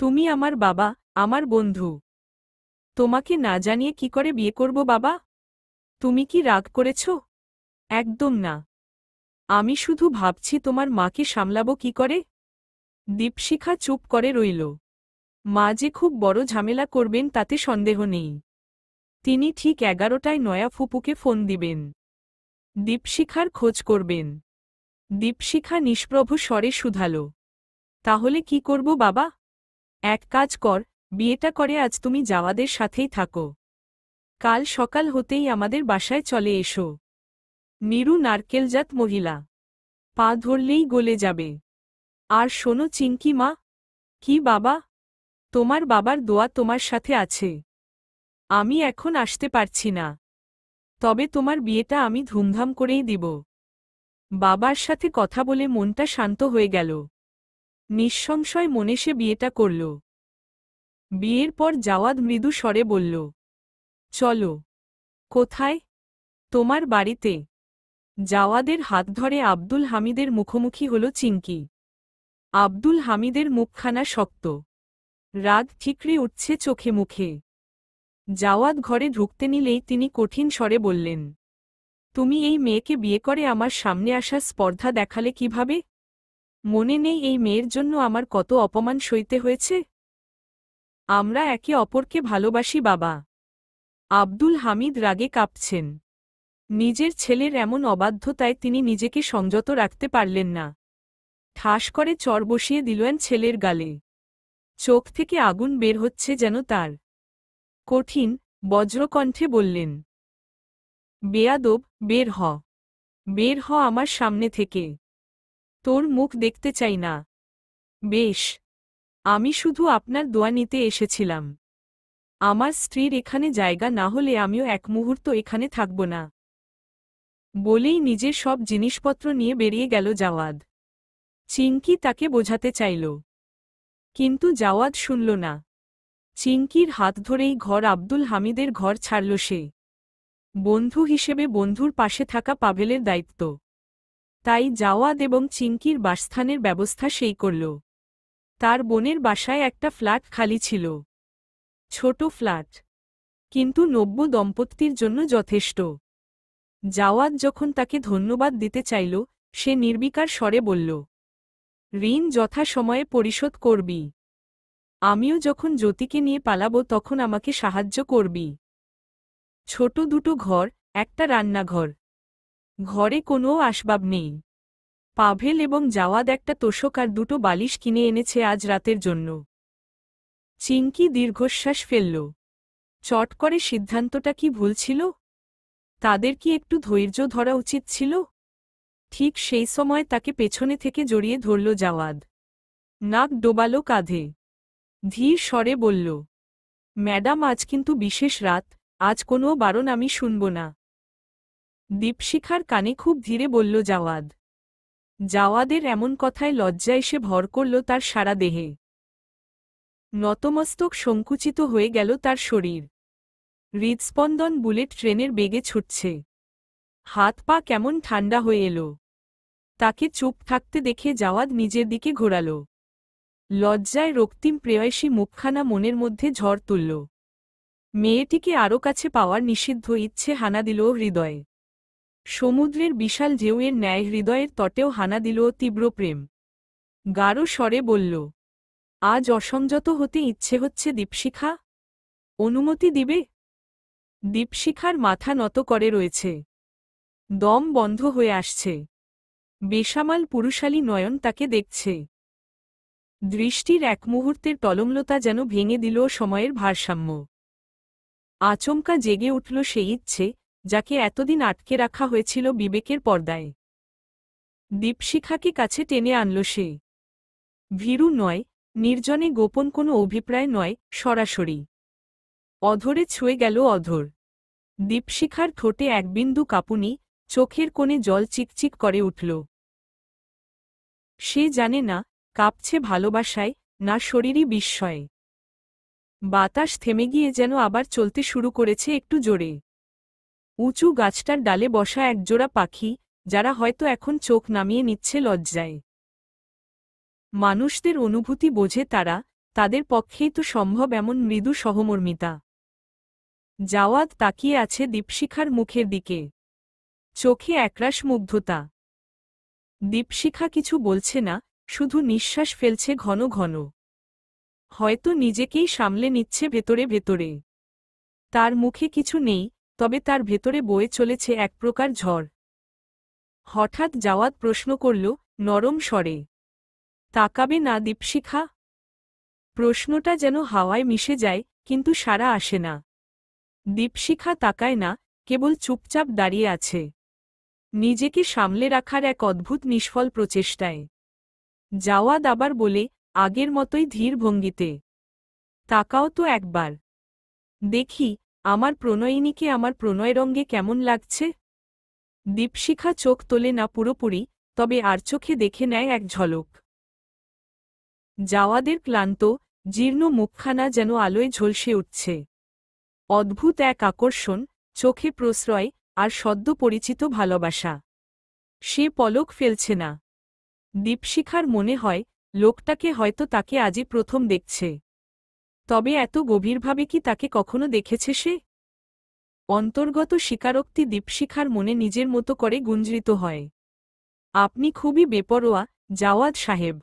তুমি আমার বাবা, আমার বন্ধু। তোমাকে না জানিয়ে কি করে বিয়ে করব বাবা? তুমি কি রাগ করেছ? একদম না। আমি শুধু ভাবছি তোমার মাকে সামলাবো কি করে। দীপশিখা চুপ করে রইল। মা যে খুব বড় ঝামেলা করবেন তাতে সন্দেহ নেই। তিনি ঠিক 11টায় নয়া ফুপুকে ফোন দিবেন। দীপশিখার খোঁজ করবেন। দীপশিখা নিষ্প্রভ স্বরে শুধাল, তাহলে কি করব বাবা? এক কাজ কর, বিয়েটা করে আজ তুমি জাওয়াদের সাথেই থাকো। কাল সকাল হতেই আমাদের বাসায় চলে এসো। নিরু নারকেলজাত মহিলা। পা ধরলেই গলে যাবে। আর শোনো চিঙ্কি মা। কি বাবা? তোমার বাবার দোয়া তোমার সাথে আছে। আমি এখন আসতে পারছি না। তবে তোমার বিয়েটা আমি ধুমধাম করেই দিব। বাবার সাথে কথা বলে মনটা শান্ত হয়ে গেল। নিঃসংশয় মনে সে বিয়েটা করল। বিয়ের পর জাওয়াদ মৃদু স্বরে বলল, চলো। কোথায়? তোমার বাড়িতে। জাওয়াদের হাত ধরে আব্দুল হামিদের মুখোমুখি হল চিঙ্কি। আব্দুল হামিদের মুখখানা শক্ত। রাগ ঠিকরে উঠছে চোখে মুখে। জাওয়াদ ঘরে ঢুকতে নিলেই তিনি কঠিন স্বরে বললেন, তুমি এই মেয়েকে বিয়ে করে আমার সামনে আসার স্পর্ধা দেখালে কিভাবে? মনে নেই এই মেয়ের জন্য আমার কত অপমান সইতে হয়েছে? আমরা একে অপরকে ভালোবাসি বাবা। আব্দুল হামিদ রাগে কাঁপছেন। নিজের ছেলের এমন অবাধ্যতায় তিনি নিজেকে সংযত রাখতে পারলেন না। ঠাস করে চর বসিয়ে দিলেন ছেলের গালে। চোখ থেকে আগুন বের হচ্ছে যেন তার। কঠিন, বজ্রকণ্ঠে বললেন, বেয়াদব, বের হ। বের হ আমার সামনে থেকে। তোর মুখ দেখতে চাই না। বেশ। আমি শুধু আপনার দোয়া নিতে এসেছিলাম। আমার স্ত্রীর এখানে জায়গা না হলে আমিও এক মুহূর্ত এখানে থাকব না। বলেই নিজের সব জিনিসপত্র নিয়ে বেরিয়ে গেল জাওয়াদ। চিঙ্কি তাকে বোঝাতে চাইল। কিন্তু জাওয়াদ শুনল না। চিংকির হাত ধরেই ঘর আব্দুল হামিদের ঘর ছাড়ল সে। বন্ধু হিসেবে বন্ধুর পাশে থাকা পাভেলের দায়িত্ব। তাই জাওয়াদ এবং চিংকির বাসস্থানের ব্যবস্থা সেই করল। তার বোনের বাসায় একটা ফ্ল্যাট খালি ছিল। ছোট ফ্ল্যাট, কিন্তু নব্য দম্পতির জন্য যথেষ্ট। জাওয়াদ যখন তাকে ধন্যবাদ দিতে চাইল, সে নির্বিকার স্বরে বলল, ঋণ যথাসময়ে পরিশোধ করবি। আমিও যখন জ্যোতিকে নিয়ে পালাবো তখন আমাকে সাহায্য করবি। ছোট দুটো ঘর, একটা রান্নাঘর। ঘরে কোনো আসবাব নেই। পাভেল এবং জাওয়াদ একটা তোশক আর দুটো বালিশ কিনে এনেছে আজ রাতের জন্য। চিংকি দীর্ঘশ্বাস ফেলল। চট করে সিদ্ধান্তটা কি ভুল ছিল? তাদের কি একটু ধৈর্য ধরা উচিত ছিল? ঠিক সেই সময় তাকে পেছনে থেকে জড়িয়ে ধরল জাওয়াদ। নাক ডোবাল কাঁধে। ধীর স্বরে বলল, ম্যাডাম, আজ কিন্তু বিশেষ রাত, আজ কোনো বারণ আমি শুনব না। দীপশিখার কানে খুব ধীরে বলল জাওয়াদ। জাওয়াদের এমন কথায় লজ্জা এসে ভর করল তার সারা দেহে। নতমস্তক সংকুচিত হয়ে গেল তার শরীর। হৃদস্পন্দন বুলেট ট্রেনের বেগে ছুটছে। হাত পা কেমন ঠান্ডা হয়ে এলো। তাকে চুপ থাকতে দেখে জাওয়াদ নিজের দিকে ঘোরাল। লজ্জায় রক্তিম প্রেয়সী মুখখানা মনের মধ্যে ঝড় তুলল। মেয়েটিকে আরও কাছে পাওয়ার নিষিদ্ধ ইচ্ছে হানা দিল হৃদয়ে। সমুদ্রের বিশাল ঢেউয়ের ন্যায় হৃদয়ের তটেও হানা দিল তীব্র প্রেম। গাঢ় স্বরে বলল, আজ অসংযত হতে ইচ্ছে হচ্ছে দীপশিখা, অনুমতি দিবে? দীপশিখার মাথা নত করে রয়েছে। দম বন্ধ হয়ে আসছে। বেসামাল পুরুষালী নয়ন তাকে দেখছে। দৃষ্টির এক মুহূর্তের টলমলতা যেন ভেঙে দিল সময়ের ভারসাম্য। আচমকা জেগে উঠল সেই ইচ্ছে, যাকে এতদিন আটকে রাখা হয়েছিল বিবেকের পর্দায়। দীপশিখাকে কাছে টেনে আনল সে। ভীরু নয়, নির্জনে গোপন কোনো অভিপ্রায় নয়, সরাসরি। অধরে ছুঁয়ে গেল অধর। দীপশিখার ঠোঁটে এক বিন্দু কাঁপুনি, চোখের কোণে জল চিকচিক করে উঠল। সে জানে না কাঁপছে ভালোবাসায়, না শরীরই বিস্ময়ে। বাতাস থেমে গিয়ে যেন আবার চলতে শুরু করেছে একটু জোরে। উঁচু গাছটার ডালে বসা একজোড়া পাখি, যারা হয়তো এখন চোখ নামিয়ে নিচ্ছে লজ্জায়। মানুষদের অনুভূতি বোঝে তারা, তাদের পক্ষেই তো সম্ভব এমন মৃদু সহমর্মিতা। জাওয়াদ তাকিয়ে আছে দীপশিখার মুখের দিকে। চোখে একরাশ মুগ্ধতা। দীপশিখা কিছু বলছে না, শুধু নিঃশ্বাস ফেলছে ঘন ঘন। হয়তো নিজেকেই সামলে নিচ্ছে ভেতরে ভেতরে। তার মুখে কিছু নেই, তবে তার ভেতরে বয়ে চলেছে এক প্রকার ঝড়। হঠাৎ জাওয়াদ প্রশ্ন করল, নরম স্বরে, তাকাবে না দীপশিখা? প্রশ্নটা যেন হাওয়ায় মিশে যায়, কিন্তু সাড়া আসে না। দীপশিখা তাকায় না, কেবল চুপচাপ দাঁড়িয়ে আছে। নিজেকে সামলে রাখার এক অদ্ভুত নিষ্ফল প্রচেষ্টায়। জাওয়াদ আবার বলে, আগের মতোই ধীর ভঙ্গিতে, তাকাও তো একবার। দেখি আমার প্রণয়িনীকে আমার প্রণয়রঙ্গে কেমন লাগছে। দীপশিখা চোখ তোলে না পুরোপুরি, তবে আর চোখে দেখে নেয় এক ঝলক। জাওয়াদের ক্লান্ত, জীর্ণ মুখখানা যেন আলোয় ঝলসে উঠছে। অদ্ভুত এক আকর্ষণ, চোখে প্রশ্রয়, আর সদ্য পরিচিত ভালোবাসা। সে পলক ফেলছে না। দীপশিখার মনে হয়, লোকটাকে হয়তো তাকে আজই প্রথম দেখছে। তবে এত গভীরভাবে কি তাকে কখনো দেখেছে সে? অন্তর্গত স্বীকারোক্তি দীপশিখার মনে নিজের মতো করে গুঞ্জরিত হয়। আপনি খুবই বেপরোয়া, জাওয়াদ সাহেব।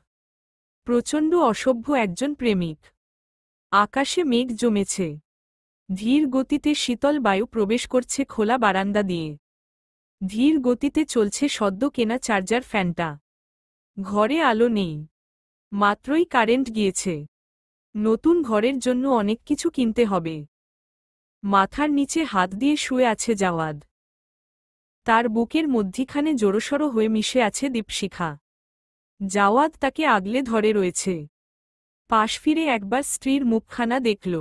প্রচণ্ড অসভ্য একজন প্রেমিক। আকাশে মেঘ জমেছে। ধীর গতিতে শীতল বায়ু প্রবেশ করছে খোলা বারান্দা দিয়ে। ধীর গতিতে চলছে সদ্য কেনা চার্জার ফ্যানটা। ঘরে আলো নেই। মাত্রই কারেন্ট গিয়েছে। নতুন ঘরের জন্য অনেক কিছু কিনতে হবে। মাথার নিচে হাত দিয়ে শুয়ে আছে জাওয়াদ। তার বুকের মধ্যিখানে জোড়সড় হয়ে মিশে আছে দীপশিখা। জাওয়াদ তাকে আগলে ধরে রয়েছে। পাশ ফিরে একবার স্ত্রীর মুখখানা দেখল।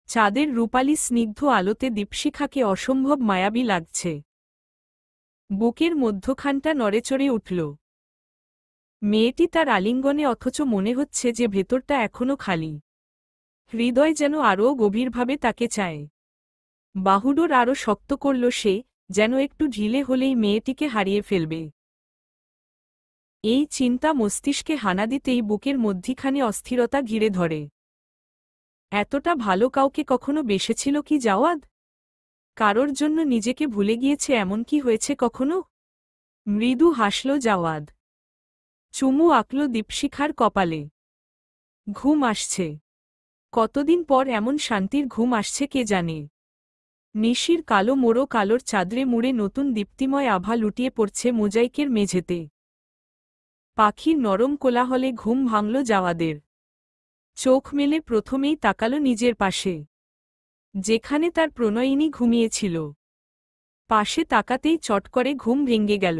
চাঁদের রূপালী স্নিগ্ধ আলোতে দীপশিখাকে অসম্ভব মায়াবী লাগছে। বুকের মধ্যখানটা নড়েচড়ে উঠল। মেয়েটি তার আলিঙ্গনে, অথচ মনে হচ্ছে যে ভেতরটা এখনো খালি। হৃদয় যেন আরও গভীরভাবে তাকে চায়। বাহুডোর আরও শক্ত করল সে, যেন একটু ঢিলে হলেই মেয়েটিকে হারিয়ে ফেলবে। এই চিন্তা মস্তিষ্কে হানা দিতেই বুকের মধ্যিখানে অস্থিরতা ঘিরে ধরে। এতটা ভালো কাউকে কখনো বেসেছিল কি জাওয়াদ? কারোর জন্য নিজেকে ভুলে গিয়েছে এমন কি হয়েছে কখনো? মৃদু হাসল জাওয়াদ। চুমু আঁকল দীপশিখার কপালে। ঘুম আসছে। কতদিন পর এমন শান্তির ঘুম আসছে কে জানে। নিশির কালো মোড়ো কালোর চাদরে মুড়ে নতুন দীপ্তিময় আভা লুটিয়ে পড়ছে মোজাইকের মেঝেতে। পাখির নরম কোলাহলে ঘুম ভাঙল জাওয়াদের। চোখ মেলে প্রথমেই তাকাল নিজের পাশে, যেখানে তার প্রণয়িনী ঘুমিয়েছিল। পাশে তাকাতেই চট করে ঘুম ভেঙে গেল।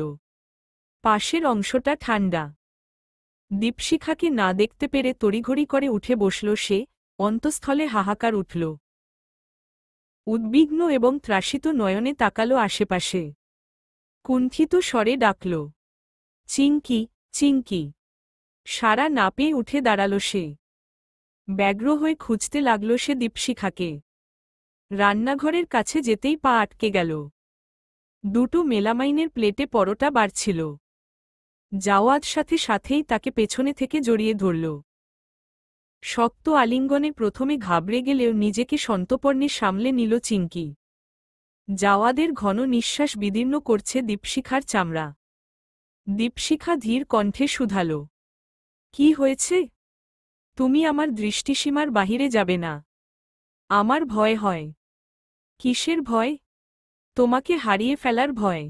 পাশের অংশটা ঠান্ডা। দীপশিখাকে না দেখতে পেরে তড়িঘড়ি করে উঠে বসল সে, অন্তঃস্থলে হাহাকার উঠল। উদ্বিগ্ন এবং ত্রাসিত নয়নে তাকাল আশেপাশে। কুণ্ঠিত স্বরে ডাকল, চিঙ্কি, চিঙ্কি। সাড়া না পেয়ে উঠে দাঁড়াল সে। ব্যগ্র হয়ে খুঁজতে লাগল সে দীপশিখাকে। রান্নাঘরের কাছে যেতেই পা আটকে গেল। দুটো মেলামাইনের প্লেটে পরোটা বাড়ছিল। জাওয়াদ সাথে সাথেই তাকে পেছনে থেকে জড়িয়ে ধরল। শক্ত আলিঙ্গনে প্রথমে ঘাবড়ে গেলেও নিজেকে সন্তর্পণে সামলে নিল চিঙ্কি। জাওয়াদের ঘন নিঃশ্বাস বিদীর্ণ করছে দীপশিখার চামড়া। দীপশিখা ধীর কণ্ঠে শুধাল, কি হয়েছে? তুমি আমার দৃষ্টিসীমার বাহিরে যাবে না। আমার ভয় হয়। কিসের ভয়? তোমাকে হারিয়ে ফেলার ভয়।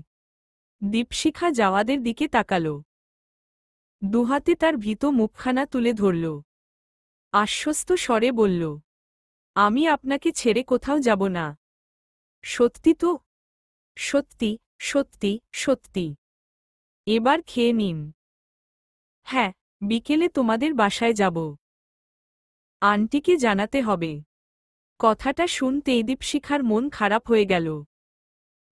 দীপশিখা জাওয়াদের দিকে তাকাল। দুহাতে তার ভীত মুখখানা তুলে ধরল। আশ্বস্ত স্বরে বলল, আমি আপনাকে ছেড়ে কোথাও যাব না। সত্যি তো? সত্যি, সত্যি, সত্যি। এবার খেয়ে নিন। হ্যাঁ, বিকেলে তোমাদের বাসায় যাব। আন্টিকে জানাতে হবে। কথাটা শুনতেই দীপশিখার মন খারাপ হয়ে গেল।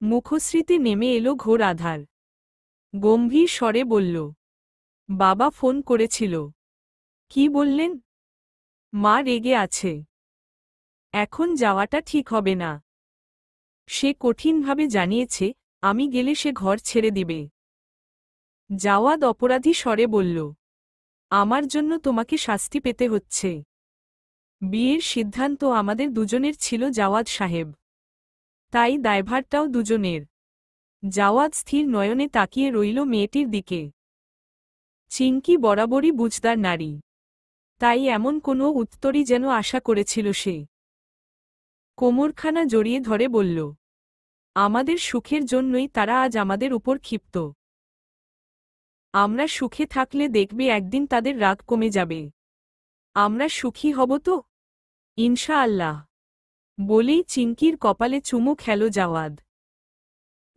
মুখশ্রীতে নেমে এলো ঘোর আধার। গম্ভীর স্বরে বলল, বাবা ফোন করেছিল। কি বললেন? মা রেগে আছে। এখন যাওয়াটা ঠিক হবে না। সে কঠিনভাবে জানিয়েছে, আমি গেলে সে ঘর ছেড়ে দিবে। জাওয়াদ অপরাধী স্বরে বলল, আমার জন্য তোমাকে শাস্তি পেতে হচ্ছে। বিয়ের সিদ্ধান্ত আমাদের দুজনের ছিল জাওয়াদ সাহেব। তাই দায়ভারটাও দুজনের। জাওয়াদ স্থির নয়নে তাকিয়ে রইল মেয়েটির দিকে। চিঙ্কি বরাবরই বুঝদার নারী। তাই এমন কোনো উত্তরই যেন আশা করেছিল সে। কোমরখানা জড়িয়ে ধরে বলল, আমাদের সুখের জন্যই তারা আজ আমাদের উপর ক্ষিপ্ত। আমরা সুখে থাকলে দেখবে একদিন তাদের রাগ কমে যাবে। আমরা সুখী হব তো? ইনশাআল্লাহ। বলেই চিঙ্কির কপালে চুমু খেল জাওয়াদ।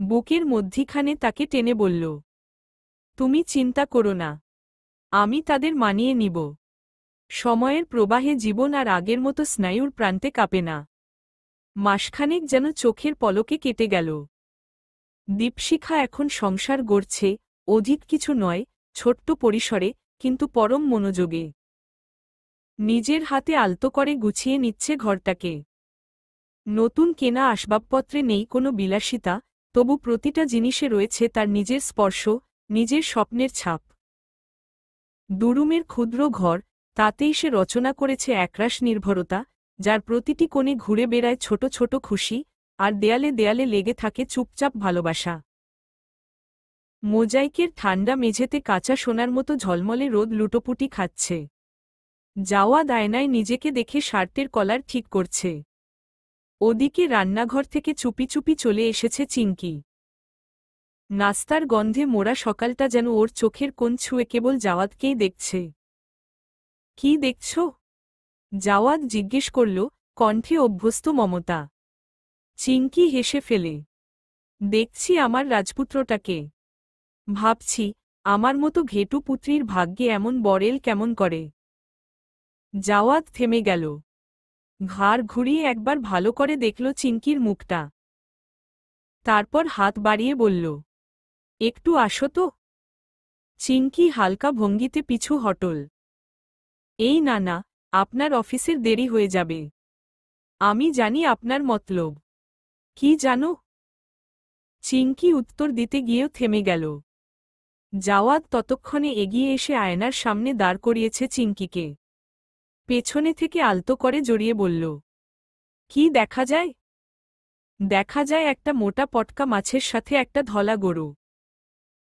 বুকের মধ্যিখানে তাকে টেনে বলল, তুমি চিন্তা করো না। আমি তাদের মানিয়ে নিব। সময়ের প্রবাহে জীবন আর আগের মতো স্নায়ুর প্রান্তে কাঁপে না। মাসখানেক যেন চোখের পলকে কেটে গেল। দীপশিখা এখন সংসার গড়ছে, অধিক কিছু নয়, ছোট্ট পরিসরে, কিন্তু পরম মনোযোগে। নিজের হাতে আলতো করে গুছিয়ে নিচ্ছে ঘরটাকে। নতুন কেনা আসবাবপত্রে নেই কোনো বিলাসিতা, তবু প্রতিটা জিনিসে রয়েছে তার নিজের স্পর্শ, নিজের স্বপ্নের ছাপ। দুরুমের ক্ষুদ্র ঘর, তাতেই সে রচনা করেছে একরাশ নির্ভরতা, যার প্রতিটি কোণে ঘুরে বেড়ায় ছোট ছোট খুশি, আর দেয়ালে দেয়ালে লেগে থাকে চুপচাপ ভালোবাসা। মোজাইকের ঠান্ডা মেঝেতে কাঁচা সোনার মতো ঝলমলে রোদ লুটোপুটি খাচ্ছে। জাওয়াদ আয়নায় নিজেকে দেখে শার্টের কলার ঠিক করছে। ওদিকে রান্নাঘর থেকে চুপি চুপি চলে এসেছে চিঙ্কি। নাস্তার গন্ধে মোড়া সকালটা যেন ওর চোখের কোণ ছুঁয়ে কেবল জাওয়াদকেই দেখছে। কি দেখছ? জাওয়াদ জিজ্ঞেস করল, কণ্ঠে অভ্যস্ত মমতা। চিঙ্কি হেসে ফেলে। দেখছি আমার রাজপুত্রটাকে। ভাবছি, আমার মতো ঘেটু পুত্রীর ভাগ্যে এমন বরেল কেমন করে। জাওয়াদ থেমে গেল। ঘাড় ঘুরিয়ে একবার ভালো করে দেখল চিঙ্কির মুখটা। তারপর হাত বাড়িয়ে বলল, একটু আসো তো। চিঙ্কি হালকা ভঙ্গিতে পিছু হটল। এই না না, আপনার অফিসের দেরি হয়ে যাবে। আমি জানি আপনার মতলব কি জানো? চিংকি উত্তর দিতে গিয়েও থেমে গেল। জাওয়াদ ততক্ষণে এগিয়ে এসে আয়নার সামনে দাঁড় করিয়েছে চিংকিকে। পেছনে থেকে আলতো করে জড়িয়ে বলল, কি দেখা যায়? দেখা যায় একটা মোটা পটকা মাছের সাথে একটা ধলা গরু।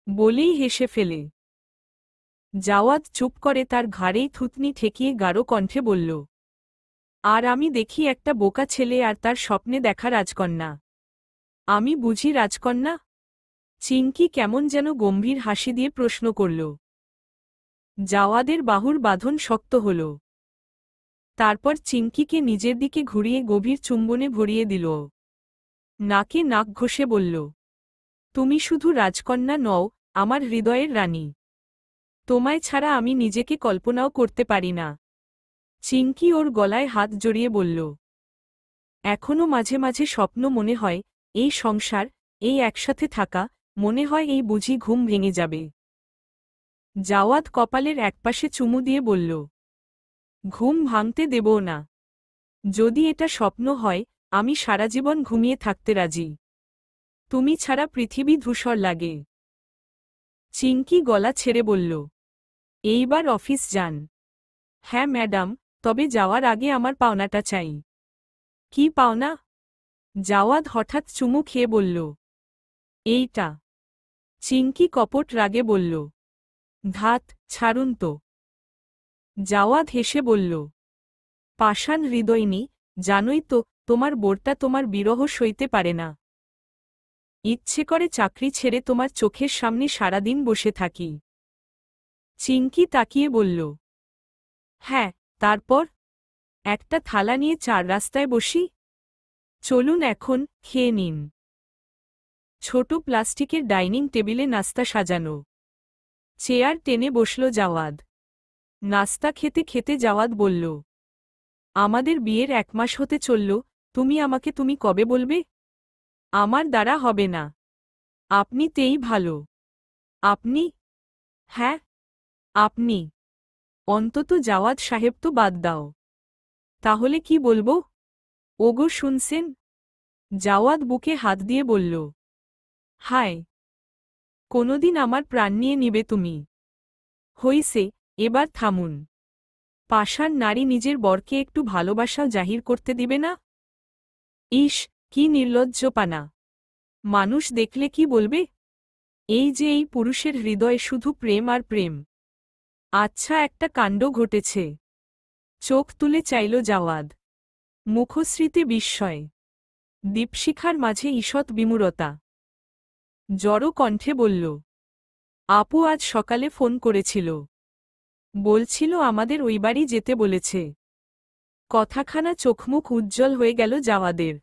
বলেই হেসে ফেলে। জাওয়াদ চুপ করে তার ঘাড়েই থুতনি ঠেকিয়ে গাঢ় কণ্ঠে বলল, আর আমি দেখি একটা বোকা ছেলে আর তার স্বপ্নে দেখা রাজকন্যা। আমি বুঝি রাজকন্যা? চিংকি কেমন যেন গম্ভীর হাসি দিয়ে প্রশ্ন করল। জাওয়াদের বাহুর বাঁধন শক্ত হল। তারপর চিংকিকে নিজের দিকে ঘুরিয়ে গভীর চুম্বনে ভরিয়ে দিল। নাকে নাক ঘষে বলল, তুমি শুধু রাজকন্যা নও, আমার হৃদয়ের রানী। তোমায় ছাড়া আমি নিজেকে কল্পনাও করতে পারি না। চিংকি ওর গলায় হাত জড়িয়ে বলল, এখনো মাঝে মাঝে স্বপ্ন মনে হয়, এই সংসার, এই একসাথে থাকা, মনে হয় এই বুঝি ঘুম ভেঙে যাবে। জাওয়াদ কপালের একপাশে চুমু দিয়ে বলল, ঘুম ভাঙতে দেবও না। যদি এটা স্বপ্ন হয়, আমি সারা জীবন ঘুমিয়ে থাকতে রাজি। তুমি ছাড়া পৃথিবী ধূসর লাগে। চিংকি গলা ছেড়ে বলল, এইবার অফিস যান। হ্যাঁ ম্যাডাম, তবে যাওয়ার আগে আমার পাওনাটা চাই। কি পাওনা? জাওয়াদ হঠাৎ চুমু খেয়ে বলল, এইটা। চিংকি কপট রাগে বলল, ধাত, ছাড়ুন তো। জাওয়াদ হেসে বলল, পাষাণ হৃদয়নি, জানোই তো, তোমার বোরটা তোমার বিরহ সইতে পারে না। ইচ্ছে করে চাকরি ছেড়ে তোমার চোখের সামনে সারাদিন বসে থাকি। চিংকি তাকিয়ে বলল, হ্যাঁ, তারপর? একটা থালা নিয়ে চার রাস্তায় বসি? চলুন এখন, খেয়ে নিন। ছোট প্লাস্টিকের ডাইনিং টেবিলে নাস্তা সাজানো। চেয়ার টেনে বসল জাওয়াদ। নাস্তা খেতে খেতে জাওয়াদ বলল, আমাদের বিয়ের 1 মাস হতে চলল, তুমি আমাকে তুমি কবে বলবে? আমার দ্বারা হবে না। আপনি তেই ভালো। আপনি? হ্যাঁ, আপনি। অন্তত জাওয়াদ সাহেব তো বাদ দাও। তাহলে কি বলবো? ওগো শুনছেন? জাওয়াদ বুকে হাত দিয়ে বলল, হায়, কোনোদিন আমার প্রাণ নিয়ে নিবে তুমি? হইছে, এবার থামুন। পাষাণ নারী নিজের বরকে একটু ভালোবাসা জাহির করতে দিবে না? ইস, কি নির্লজ্জপানা! মানুষ দেখলে কি বলবে? এই যে এই পুরুষের হৃদয়ে শুধু প্রেম আর প্রেম। আচ্ছা, একটা কাণ্ড ঘটেছে। চোখ তুলে চাইল জাওয়াদ। মুখশ্রীতে বিস্ময়। দীপশিখার মাঝে ঈষৎ বিমূরতা। জড়ো কণ্ঠে বলল, আপু আজ সকালে ফোন করেছিল। বলছিল আমাদের ওই বাড়ি যেতে বলেছে। কথাখানা চোখমুখ উজ্জ্বল হয়ে গেল জাওয়াদের।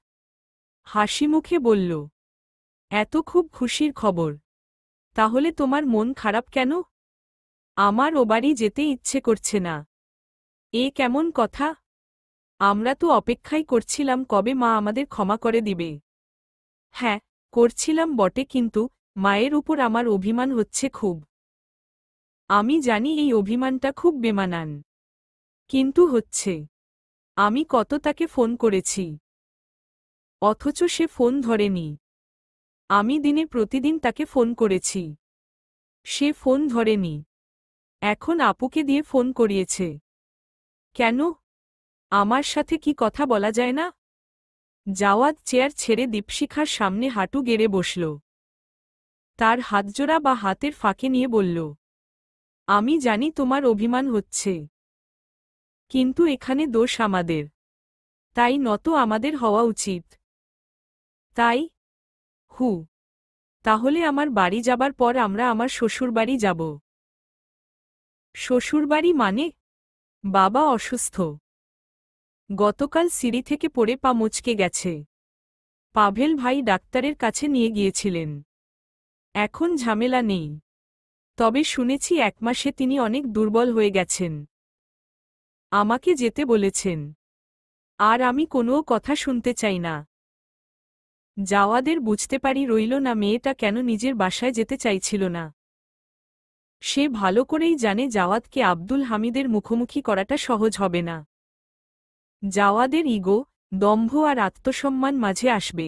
হাসি মুখে বলল, এত খুব খুশির খবর। তাহলে তোমার মন খারাপ কেন? আমার ও বাড়ি যেতে ইচ্ছে করছে না। এ কেমন কথা? আমরা তো অপেক্ষাই করছিলাম কবে মা আমাদের ক্ষমা করে দিবে। হ্যাঁ, করছিলাম বটে, কিন্তু মায়ের উপর আমার অভিমান হচ্ছে খুব। আমি জানি এই অভিমানটা খুব বেমানান। কিন্তু হচ্ছে। আমি কত তাকে ফোন করেছি, অথচ সে ফোন ধরেনি। আমি দিনে প্রতিদিন তাকে ফোন করেছি, সে ফোন ধরেনি। এখন আপুকে দিয়ে ফোন করিয়েছে। কেন? আমার সাথে কি কথা বলা যায় না? জাওয়াদ চেয়ার ছেড়ে দীপশিখার সামনে হাঁটু গেড়ে বসল। তার হাতজোড়া বা হাতের ফাঁকে নিয়ে বলল, আমি জানি তোমার অভিমান হচ্ছে, কিন্তু এখানে দোষ আমাদের। তাই নত আমাদের হওয়া উচিত। তাই? হু। তাহলে আমার বাড়ি যাবার পর আমরা আমার শ্বশুরবাড়ি যাব। শ্বশুরবাড়ি মানে? বাবা অসুস্থ। গতকাল সিঁড়ি থেকে পড়ে পা মচকে গেছে। পাভেল ভাই ডাক্তারের কাছে নিয়ে গিয়েছিলেন। এখন ঝামেলা নেই। তবে শুনেছি 1 মাসে তিনি অনেক দুর্বল হয়ে গেছেন। আমাকে যেতে বলেছেন। আর আমি কোনো কথা শুনতে চাই না। জাওয়াদের বুঝতে পারি রইল না মেয়েটা কেন নিজের বাসায় যেতে চাইছিল না। সে ভালো করেই জানে জাওয়াদকে আব্দুল হামিদের মুখোমুখি করাটা সহজ হবে না। জাওয়াদের ইগো, দম্ভ আর আত্মসম্মান মাঝে আসবে,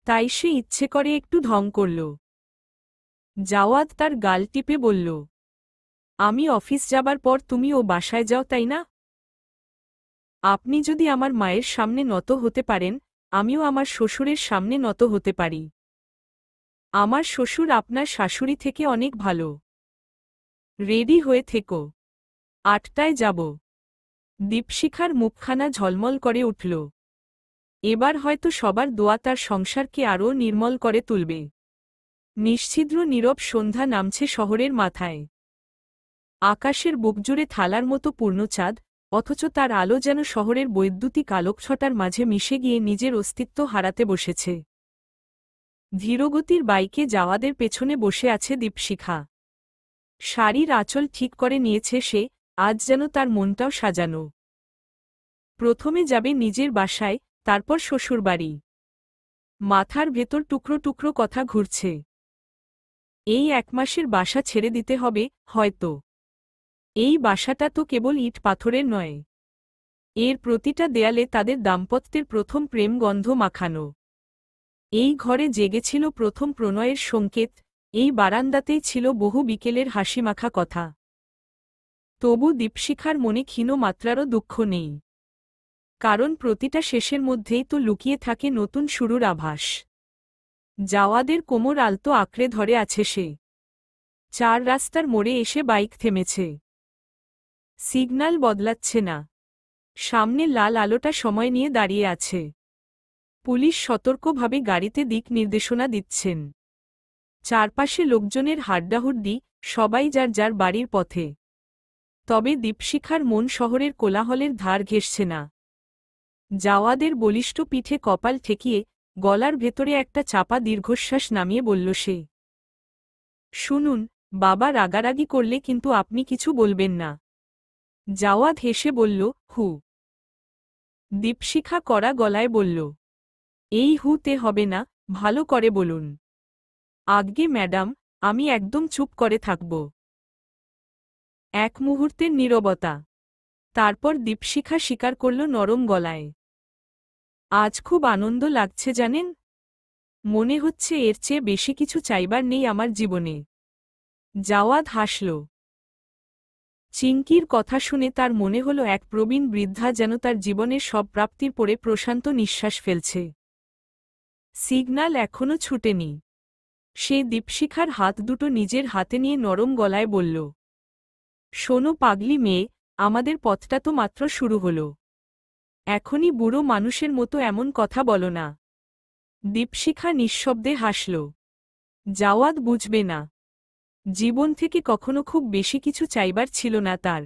তাই সে ইচ্ছে করে একটু ঢং করল। জাওয়াদ তার গাল টিপে বলল, আমি অফিস যাবার পর তুমি ও বাসায় যাও, তাই না? আপনি যদি আমার মায়ের সামনে নত হতে পারেন, আমিও আমার শ্বশুরের সামনে নত হতে পারি। আমার শ্বশুর আপনার শাশুড়ি থেকে অনেক ভালো। রেডি হয়ে থেকো, 8টায় যাব। দীপশিখার মুখখানা ঝলমল করে উঠল। এবার হয়তো সবার দোয়া তার সংসারকে আরও নির্মল করে তুলবে। নিশ্ছিদ্র নীরব সন্ধ্যা নামছে শহরের মাথায়। আকাশের বুকজুড়ে থালার মতো পূর্ণচাঁদ, অথচ তার আলো যেন শহরের বৈদ্যুতিক আলোকছটার মাঝে মিশে গিয়ে নিজের অস্তিত্ব হারাতে বসেছে। ধীরগতির বাইকে জাওয়াদের পেছনে বসে আছে দীপশিখা। শাড়ির আঁচল ঠিক করে নিয়েছে সে, আজ যেন তার মনটাও সাজানো। প্রথমে যাবে নিজের বাসায়, তারপর শ্বশুরবাড়ি। মাথার ভেতর টুকরো টুকরো কথা ঘুরছে। এই 1 মাসের বাসা ছেড়ে দিতে হবে, হয়তো। এই বাসাটা তো কেবল ইট পাথরের নয়। এর প্রতিটা দেয়ালে তাদের দাম্পত্যের প্রথম প্রেম গন্ধ মাখানো। এই ঘরে জেগেছিল প্রথম প্রণয়ের সংকেত, এই বারান্দাতেই ছিল বহু বিকেলের হাসিমাখা কথা। তবু দীপশিখার মনে ক্ষীণ মাত্রারও দুঃখ নেই। কারণ প্রতিটা শেষের মধ্যেই তো লুকিয়ে থাকে নতুন শুরুর আভাস। জাওয়াদের কোমর আলতো আঁকড়ে ধরে আছে সে। 4 রাস্তার মোড়ে এসে বাইক থেমেছে। সিগন্যাল বদলাচ্ছে না। সামনে লাল আলোটা সময় নিয়ে দাঁড়িয়ে আছে। পুলিশ সতর্কভাবে গাড়িতে দিক নির্দেশনা দিচ্ছেন। চারপাশে লোকজনের হাড্ডাহুড্ডি, সবাই যার যার বাড়ির পথে। তবে দীপশিখার মন শহরের কোলাহলের ধার ঘেঁষছে না। জাওয়াদের বলিষ্ঠ পিঠে কপাল ঠেকিয়ে, গলার ভেতরে একটা চাপা দীর্ঘশ্বাস নামিয়ে বলল সে, শুনুন, বাবা রাগারাগি করলে কিন্তু আপনি কিছু বলবেন না। জাওয়াদ হেসে বলল, হু। দীপশিখা কড়া গলায় বলল, এই হুতে হবে না, ভালো করে বলুন। আজ্ঞে ম্যাডাম, আমি একদম চুপ করে থাকব। এক মুহূর্তের নীরবতা। তারপর দীপশিখা স্বীকার করল নরম গলায়, আজ খুব আনন্দ লাগছে জানেন। মনে হচ্ছে এর চেয়ে বেশি কিছু চাইবার নেই আমার জীবনে। জাওয়াদ হাসল। চিঙ্কির কথা শুনে তার মনে হল এক প্রবীণ বৃদ্ধা যেন তার জীবনের সব প্রাপ্তির পরে প্রশান্ত নিঃশ্বাস ফেলছে। সিগন্যাল এখনও ছুটেনি। সে দীপশিখার হাত দুটো নিজের হাতে নিয়ে নরম গলায় বলল, শোনো পাগলি মেয়ে, আমাদের পথটা তো মাত্র শুরু হল। এখনই বুড়ো মানুষের মতো এমন কথা বলো না। দীপশিখা নিঃশব্দে হাসল। জাওয়াদ বুঝবে না। জীবন থেকে কখনো খুব বেশি কিছু চাইবার ছিল না তার।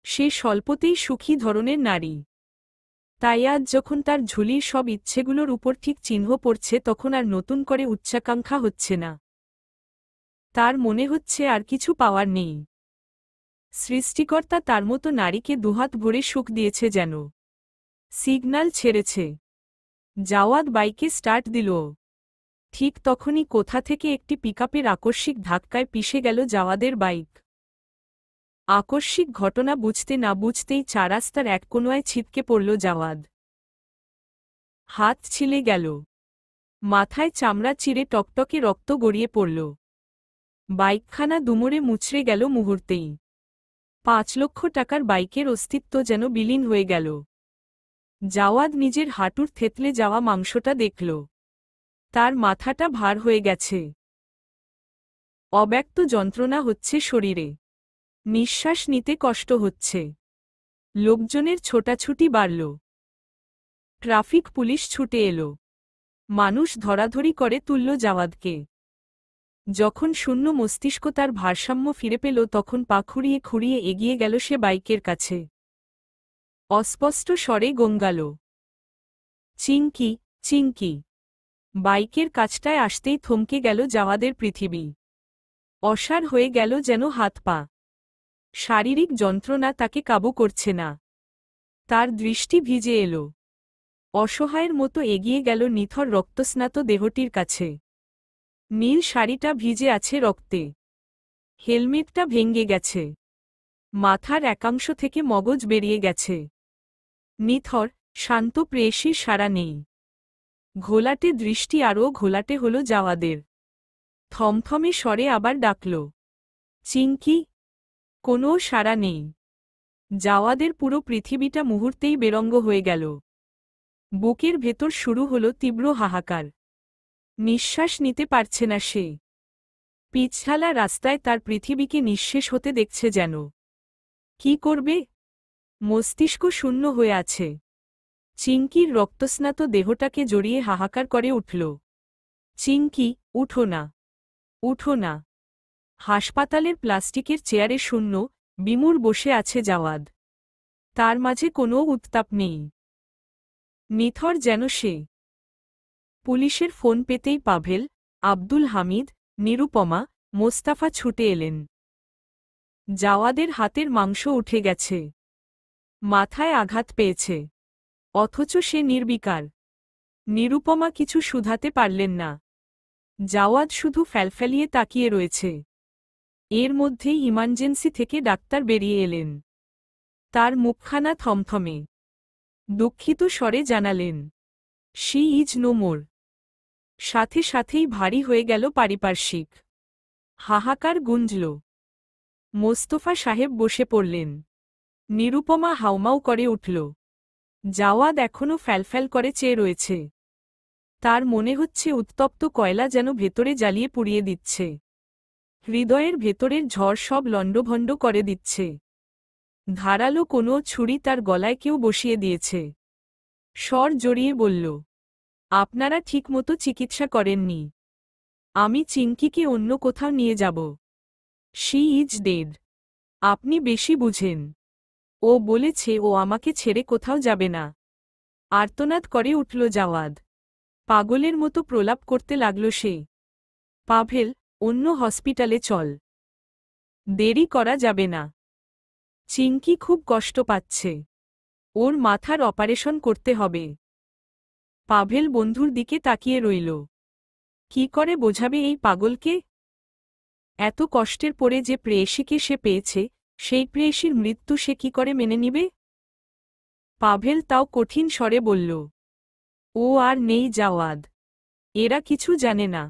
সে স্বল্পতেই সুখী ধরনের নারী। তাই আজ যখন তার ঝুলির সব ইচ্ছেগুলোর উপর ঠিক চিহ্ন পড়ছে তখন আর নতুন করে উচ্চাকাঙ্ক্ষা হচ্ছে না। তার মনে হচ্ছে আর কিছু পাওয়ার নেই। সৃষ্টিকর্তা তার মতো নারীকে দুহাত ভরে সুখ দিয়েছে যেন। সিগন্যাল ছেড়েছে। জাওয়াদ বাইকে স্টার্ট দিল। ঠিক তখনই কোথা থেকে একটি পিকআপের আকস্মিক ধাক্কায় পিষে গেল জাওয়াদের বাইক। আকস্মিক ঘটনা বুঝতে না বুঝতেই 4 রাস্তার এক কোণায় ছিটকে পড়ল জাওয়াদ। হাত ছিলে গেল। মাথায় চামড়া চিরে টকটকে রক্ত গড়িয়ে পড়ল। বাইকখানা দুমড়ে মুচড়ে গেল মুহূর্তেই। 5 লক্ষ টাকার বাইকের অস্তিত্ব যেন বিলীন হয়ে গেল। জাওয়াদ নিজের হাঁটুর থেতলে যাওয়া মাংসটা দেখল। তার মাথাটা ভার হয়ে গেছে। অব্যক্ত যন্ত্রণা হচ্ছে শরীরে। নিঃশ্বাস নিতে কষ্ট হচ্ছে। লোকজনের ছোটাছুটি বাড়ল। ট্রাফিক পুলিশ ছুটে এলো। মানুষ ধরাধরি করে তুলল জাওয়াদকে। যখন শূন্য মস্তিষ্ক তার ভারসাম্য ফিরে পেল তখন পা খুঁড়িয়ে খুঁড়িয়ে এগিয়ে গেল সে বাইকের কাছে। অস্পষ্ট স্বরে গঙ্গাল, চিঙ্কি, চিঙ্কি। বাইকের কাছটায় আসতেই থমকে গেল জাওয়াদের পৃথিবী। অসাড় হয়ে গেল যেন হাত পা। শারীরিক যন্ত্রণা তাকে কাবু করছে না। তার দৃষ্টি ভিজে এলো। অসহায়ের মতো এগিয়ে গেল নিথর রক্তস্নাত দেহটির কাছে। নীল শাড়িটা ভিজে আছে রক্তে। হেলমেটটা ভেঙে গেছে। মাথার একাংশ থেকে মগজ বেরিয়ে গেছে। নিথর শান্ত প্রেয়সীর সাড়া নেই। ঘোলাটে দৃষ্টি আরও ঘোলাটে হল জাওয়াদের। থমথমে স্বরে আবার ডাকল, চিঙ্কি। কোনো সাড়া নেই। জাওয়াদের পুরো পৃথিবীটা মুহূর্তেই বেরঙ্গ হয়ে গেল। বুকের ভেতর শুরু হল তীব্র হাহাকার। নিঃশ্বাস নিতে পারছে না সে। পিছঢালা রাস্তায় তার পৃথিবীকে নিঃশেষ হতে দেখছে যেন। কি করবে? মস্তিষ্ক শূন্য হয়ে আছে। চিঙ্কির রক্তস্নাত দেহটাকে জড়িয়ে হাহাকার করে উঠল, চিঙ্কি, উঠো না, উঠো না। হাসপাতালের প্লাস্টিকের চেয়ারে শূন্য বিমূঢ় বসে আছে জাওয়াদ। তার মাঝে কোনো উত্তাপ নেই। নিথর যেন সে। পুলিশের ফোন পেতেই পাভেল, আব্দুল হামিদ, নিরুপমা, মোস্তাফা ছুটে এলেন। জাওয়াদের হাতের মাংস উঠে গেছে। মাথায় আঘাত পেয়েছে। অথচ সে নির্বিকার। নিরুপমা কিছু শুধাতে পারলেন না। জাওয়াদ শুধু ফ্যালফ্যালিয়ে তাকিয়ে রয়েছে। এর মধ্যেই ইমার্জেন্সি থেকে ডাক্তার বেরিয়ে এলেন। তার মুখখানা থমথমে। দুঃখিত স্বরে জানালেন, শি ইজ নো মোর। সাথে সাথেই ভারী হয়ে গেল পারিপার্শ্বিক। হাহাকার গুঞ্জল। মোস্তফা সাহেব বসে পড়লেন। নিরুপমা হাউমাউ করে উঠল। জাওয়াদ এখনও ফ্যালফ্যাল করে চেয়ে রয়েছে। তার মনে হচ্ছে উত্তপ্ত কয়লা যেন ভেতরে জ্বালিয়ে পুড়িয়ে দিচ্ছে। হৃদয়ের ভেতরের ঝড় সব লণ্ডভণ্ড করে দিচ্ছে। ধারালো কোনো ছুরি তার গলায় কেউ বসিয়ে দিয়েছে। স্বর জড়িয়ে বলল, আপনারা ঠিকমতো চিকিৎসা করেননি। আমি চিঙ্কিকে অন্য কোথাও নিয়ে যাব। She is dead. আপনি বেশি বুঝেন। ও বলেছে ও আমাকে ছেড়ে কোথাও যাবে না। আর্তনাদ করে উঠল জাওয়াদ। পাগলের মতো প্রলাপ করতে লাগল সে। পাভেল, অন্য হসপিটালে চল। দেরি করা যাবে না। চিঙ্কি খুব কষ্ট পাচ্ছে। ওর মাথার অপারেশন করতে হবে। পাভেল বন্ধুর দিকে তাকিয়ে রইল। কি করে বোঝাবে এই পাগলকে? এত কষ্টের পরে যে প্রেয়সীকে সে পেয়েছে, সেই প্রেয়সীর মৃত্যু সে কি করে মেনে নিবে? পাভেল তাও কঠিন স্বরে বলল, ও আর নেই জাওয়াদ। এরা কিছু জানে না।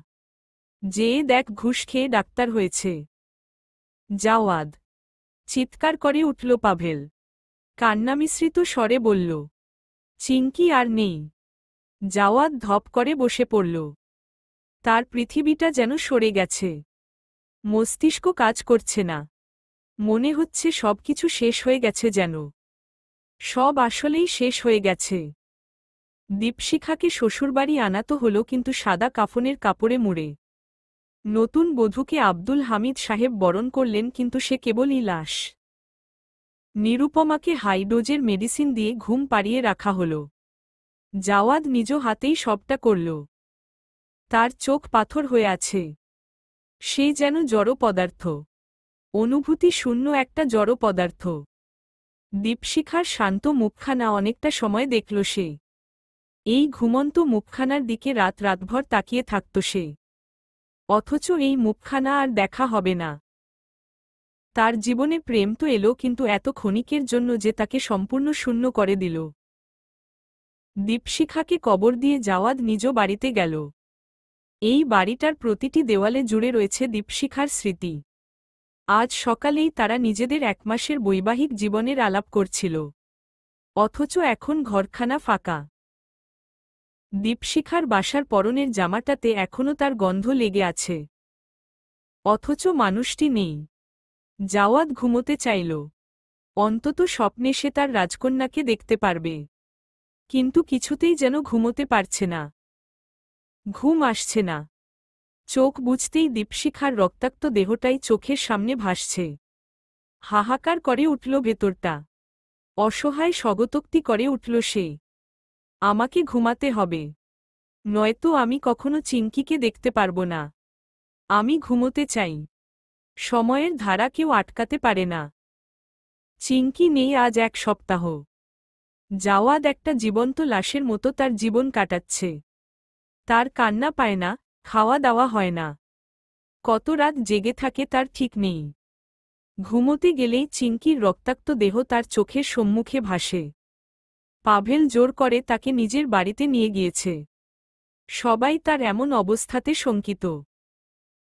যেয়ে দেখ ঘুষ খেয়ে ডাক্তার হয়েছে। জাওয়াদ। চিৎকার করে উঠল পাভেল। কান্নামিশ্রিত স্বরে বলল, চিঙ্কি আর নেই। জাওয়াদ ধপ করে বসে পড়ল। তার পৃথিবীটা যেন সরে গেছে। মস্তিষ্ক কাজ করছে না। মনে হচ্ছে সবকিছু শেষ হয়ে গেছে যেন। সব আসলেই শেষ হয়ে গেছে। দীপশিখাকে শ্বশুরবাড়ি আনাতো হল কিন্তু সাদা কাফনের কাপড়ে মুড়ে। নতুন বধূকে আব্দুল হামিদ সাহেব বরণ করলেন কিন্তু সে কেবলই লাশ। নিরুপমাকে হাই ডোজের মেডিসিন দিয়ে ঘুম পাড়িয়ে রাখা হল। জাওয়াদ নিজ হাতেই সবটা করল। তার চোখ পাথর হয়ে আছে। সে যেন জড় পদার্থ। অনুভূতি শূন্য একটা জড় পদার্থ। দীপশিখার শান্ত মুখখানা অনেকটা সময় দেখল সে। এই ঘুমন্ত মুখখানার দিকে রাত রাতভর তাকিয়ে থাকত সে। অথচ এই মুখখানা আর দেখা হবে না। তার জীবনে প্রেম তো এলো কিন্তু এত ক্ষণিকের জন্য যে তাকে সম্পূর্ণ শূন্য করে দিল। দীপশিখাকে কবর দিয়ে জাওয়াদ নিজ বাড়িতে গেল। এই বাড়িটার প্রতিটি দেওয়ালে জুড়ে রয়েছে দীপশিখার স্মৃতি। আজ সকালেই তারা নিজেদের একমাসের বৈবাহিক জীবনের আলাপ করছিল। অথচ এখন ঘরখানা ফাঁকা। দীপশিখার বাসার পরনের জামাটাতে এখনও তার গন্ধ লেগে আছে। অথচ মানুষটি নেই। জাওয়াদ ঘুমোতে চাইল। অন্তত স্বপ্নে সে তার রাজকন্যাকে দেখতে পারবে। কিন্তু কিছুতেই যেন ঘুমোতে পারছে না। ঘুম আসছে না। চোখ বুঝতেই দীপশিখার রক্তাক্ত দেহটাই চোখের সামনে ভাসছে। হাহাকার করে উঠল ভেতরটা। অসহায় স্বগতোক্তি করে উঠল সে। আমাকে ঘুমাতে হবে। নয়তো আমি কখনো চিঙ্কিকে দেখতে পারব না। আমি ঘুমোতে চাই। সময়ের ধারা কেউ আটকাতে পারে না। চিঙ্কি নেই আজ 1 সপ্তাহ। জাওয়াদ একটা জীবন্ত লাশের মতো তার জীবন কাটাচ্ছে। তার কান্না পায় না, খাওয়া দাওয়া হয় না। কত রাত জেগে থাকে তার ঠিক নেই। ঘুমোতে গেলেই চিঙ্কির রক্তাক্ত দেহ তার চোখের সম্মুখে ভাসে। পাভেল জোর করে তাকে নিজের বাড়িতে নিয়ে গিয়েছে। সবাই তার এমন অবস্থাতে শঙ্কিত।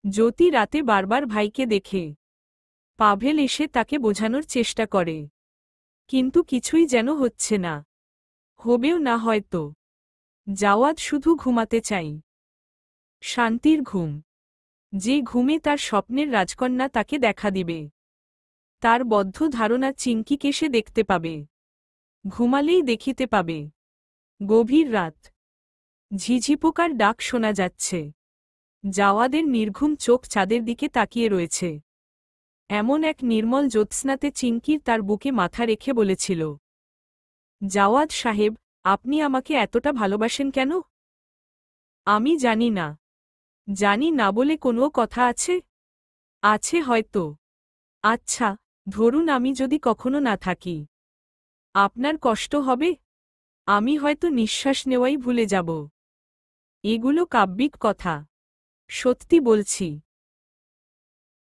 জ্যোতি রাতে বারবার ভাইকে দেখে। পাভেল এসে তাকে বোঝানোর চেষ্টা করে, কিন্তু কিছুই যেন হচ্ছে না। হবেও না হয়তো। জাওয়াদ শুধু ঘুমাতে চাই, শান্তির ঘুম, যে ঘুমে তার স্বপ্নের রাজকন্যা তাকে দেখা দিবে। তার বদ্ধ ধারণা চিঙ্কিকে সে দেখতে পাবে, ঘুমালেই দেখিতে পাবে। গভীর রাত, ঝিঝিপোকার ডাক শোনা যাচ্ছে। জাওয়াদের নির্ঘুম চোখ চাঁদের দিকে তাকিয়ে রয়েছে। এমন এক নির্মল জ্যোৎস্নাতে চিঙ্কির তার বুকে মাথা রেখে বলেছিল, জাওয়াদ সাহেব, আপনি আমাকে এতটা ভালোবাসেন কেন? আমি জানি না। জানি না বলে কোনো কথা আছে? আছে হয়তো। আচ্ছা, ধরুন আমি যদি কখনো না থাকি, আপনার কষ্ট হবে? আমি হয়তো নিঃশ্বাস নেওয়াই ভুলে যাব। এগুলো কাব্যিক কথা, সত্যি বলছি।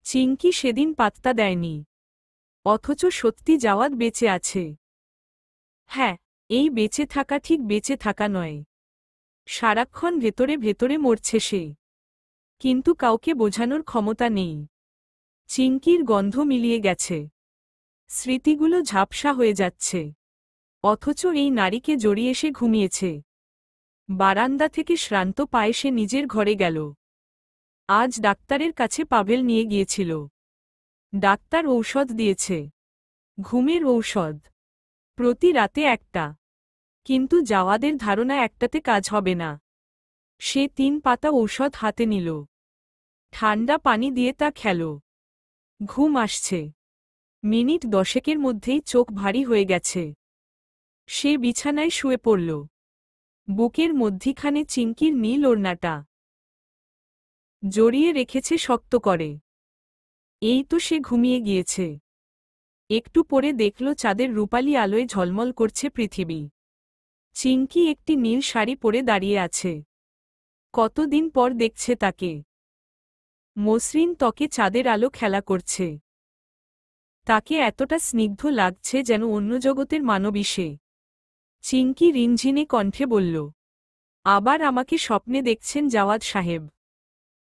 চিঙ্কি সেদিন পাত্তা দেয়নি, অথচ সত্যি জাওয়াদ বেঁচে আছে। হ্যাঁ, এই বেঁচে থাকা ঠিক বেঁচে থাকা নয়। সারাক্ষণ ভেতরে ভেতরে মরছে সে, কিন্তু কাউকে বোঝানোর ক্ষমতা নেই। চিঙ্কির গন্ধ মিলিয়ে গেছে, স্মৃতিগুলো ঝাপসা হয়ে যাচ্ছে, অথচ এই নারীকে জড়িয়ে সে ঘুমিয়েছে। বারান্দা থেকে শ্রান্ত পায়ে সে নিজের ঘরে গেল। আজ ডাক্তারের কাছে পাভেল নিয়ে গিয়েছিল। ডাক্তার ঔষধ দিয়েছে, ঘুমের ঔষধ, প্রতি রাতে একটা। কিন্তু জাওয়াদের ধারণা একটাতে কাজ হবে না। সে 3 পাতা ঔষধ হাতে নিল, ঠান্ডা পানি দিয়ে তা খেল। ঘুম আসছে। মিনিট 10 মধ্যেই চোখ ভারী হয়ে গেছে। সে বিছানায় শুয়ে পড়ল। বুকের মধ্যিখানে চিঙ্কির নীল ওড়নাটা জড়িয়ে রেখেছে শক্ত করে। এই তো সে ঘুমিয়ে গিয়েছে। একটু পরে দেখল চাঁদের রূপালি আলোয় ঝলমল করছে পৃথিবী। চিঙ্কি একটি নীল শাড়ি পরে দাঁড়িয়ে আছে। কতদিন পর দেখছে তাকে। মসৃণ ত্বকে চাঁদের আলো খেলা করছে। তাকে এতটা স্নিগ্ধ লাগছে যেন অন্য জগতের মানবী সে। চিঙ্কি রিনঝিনে কণ্ঠে বলল, আবার আমাকে স্বপ্নে দেখছেন জাওয়াদ সাহেব?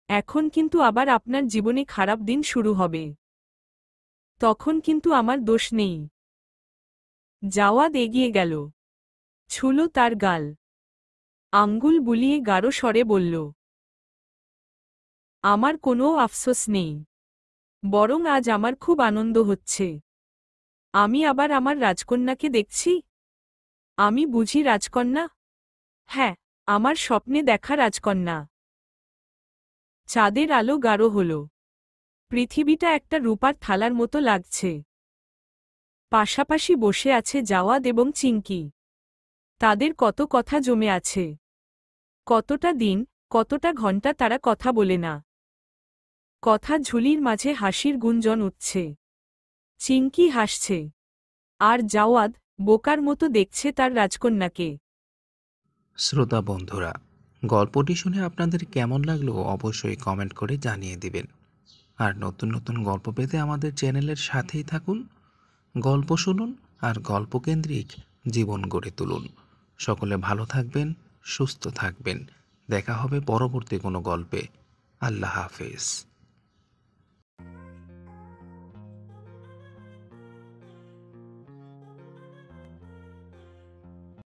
এখন কিন্তু আবার আপনার জীবনে খারাপ দিন শুরু হবে। তখন কিন্তু আমার দোষ নেই। জাওয়াদ এগিয়ে গেল, ছুল তার গাল, আঙ্গুল বুলিয়ে গাঢ় স্বরে বলল, আমার কোনো আফসোস নেই, বরং আজ আমার খুব আনন্দ হচ্ছে। আমি আবার আমার রাজকন্যাকে দেখছি। আমি বুঝি রাজকন্যা? হ্যাঁ, আমার স্বপ্নে দেখা রাজকন্যা। চাঁদের আলো গাঢ় হল। পৃথিবীটা একটা রূপার থালার মতো লাগছে। পাশাপাশি বসে আছে জাওয়াদ এবং চিঙ্কি। তাদের কত কথা জমে আছে। কতটা দিন, কতটা ঘণ্টা তারা কথা বলে না। কথা ঝুলির মাঝে হাসির গুঞ্জন উঠছে। চিঙ্কি হাসছে, আর জাওয়াদ বোকার মতো দেখছে তার রাজকন্যাকে। শ্রোতা বন্ধুরা, গল্পটি শুনে আপনাদের কেমন লাগলো অবশ্যই কমেন্ট করে জানিয়ে দিবেন। আর নতুন নতুন গল্প পেতে আমাদের চ্যানেলের সাথেই থাকুন। গল্প শুনুন আর গল্পকেন্দ্রিক জীবন গড়ে তুলুন। সকলে ভালো থাকবেন, সুস্থ থাকবেন। দেখা হবে পরবর্তী কোনো গল্পে। আল্লাহ হাফেজ।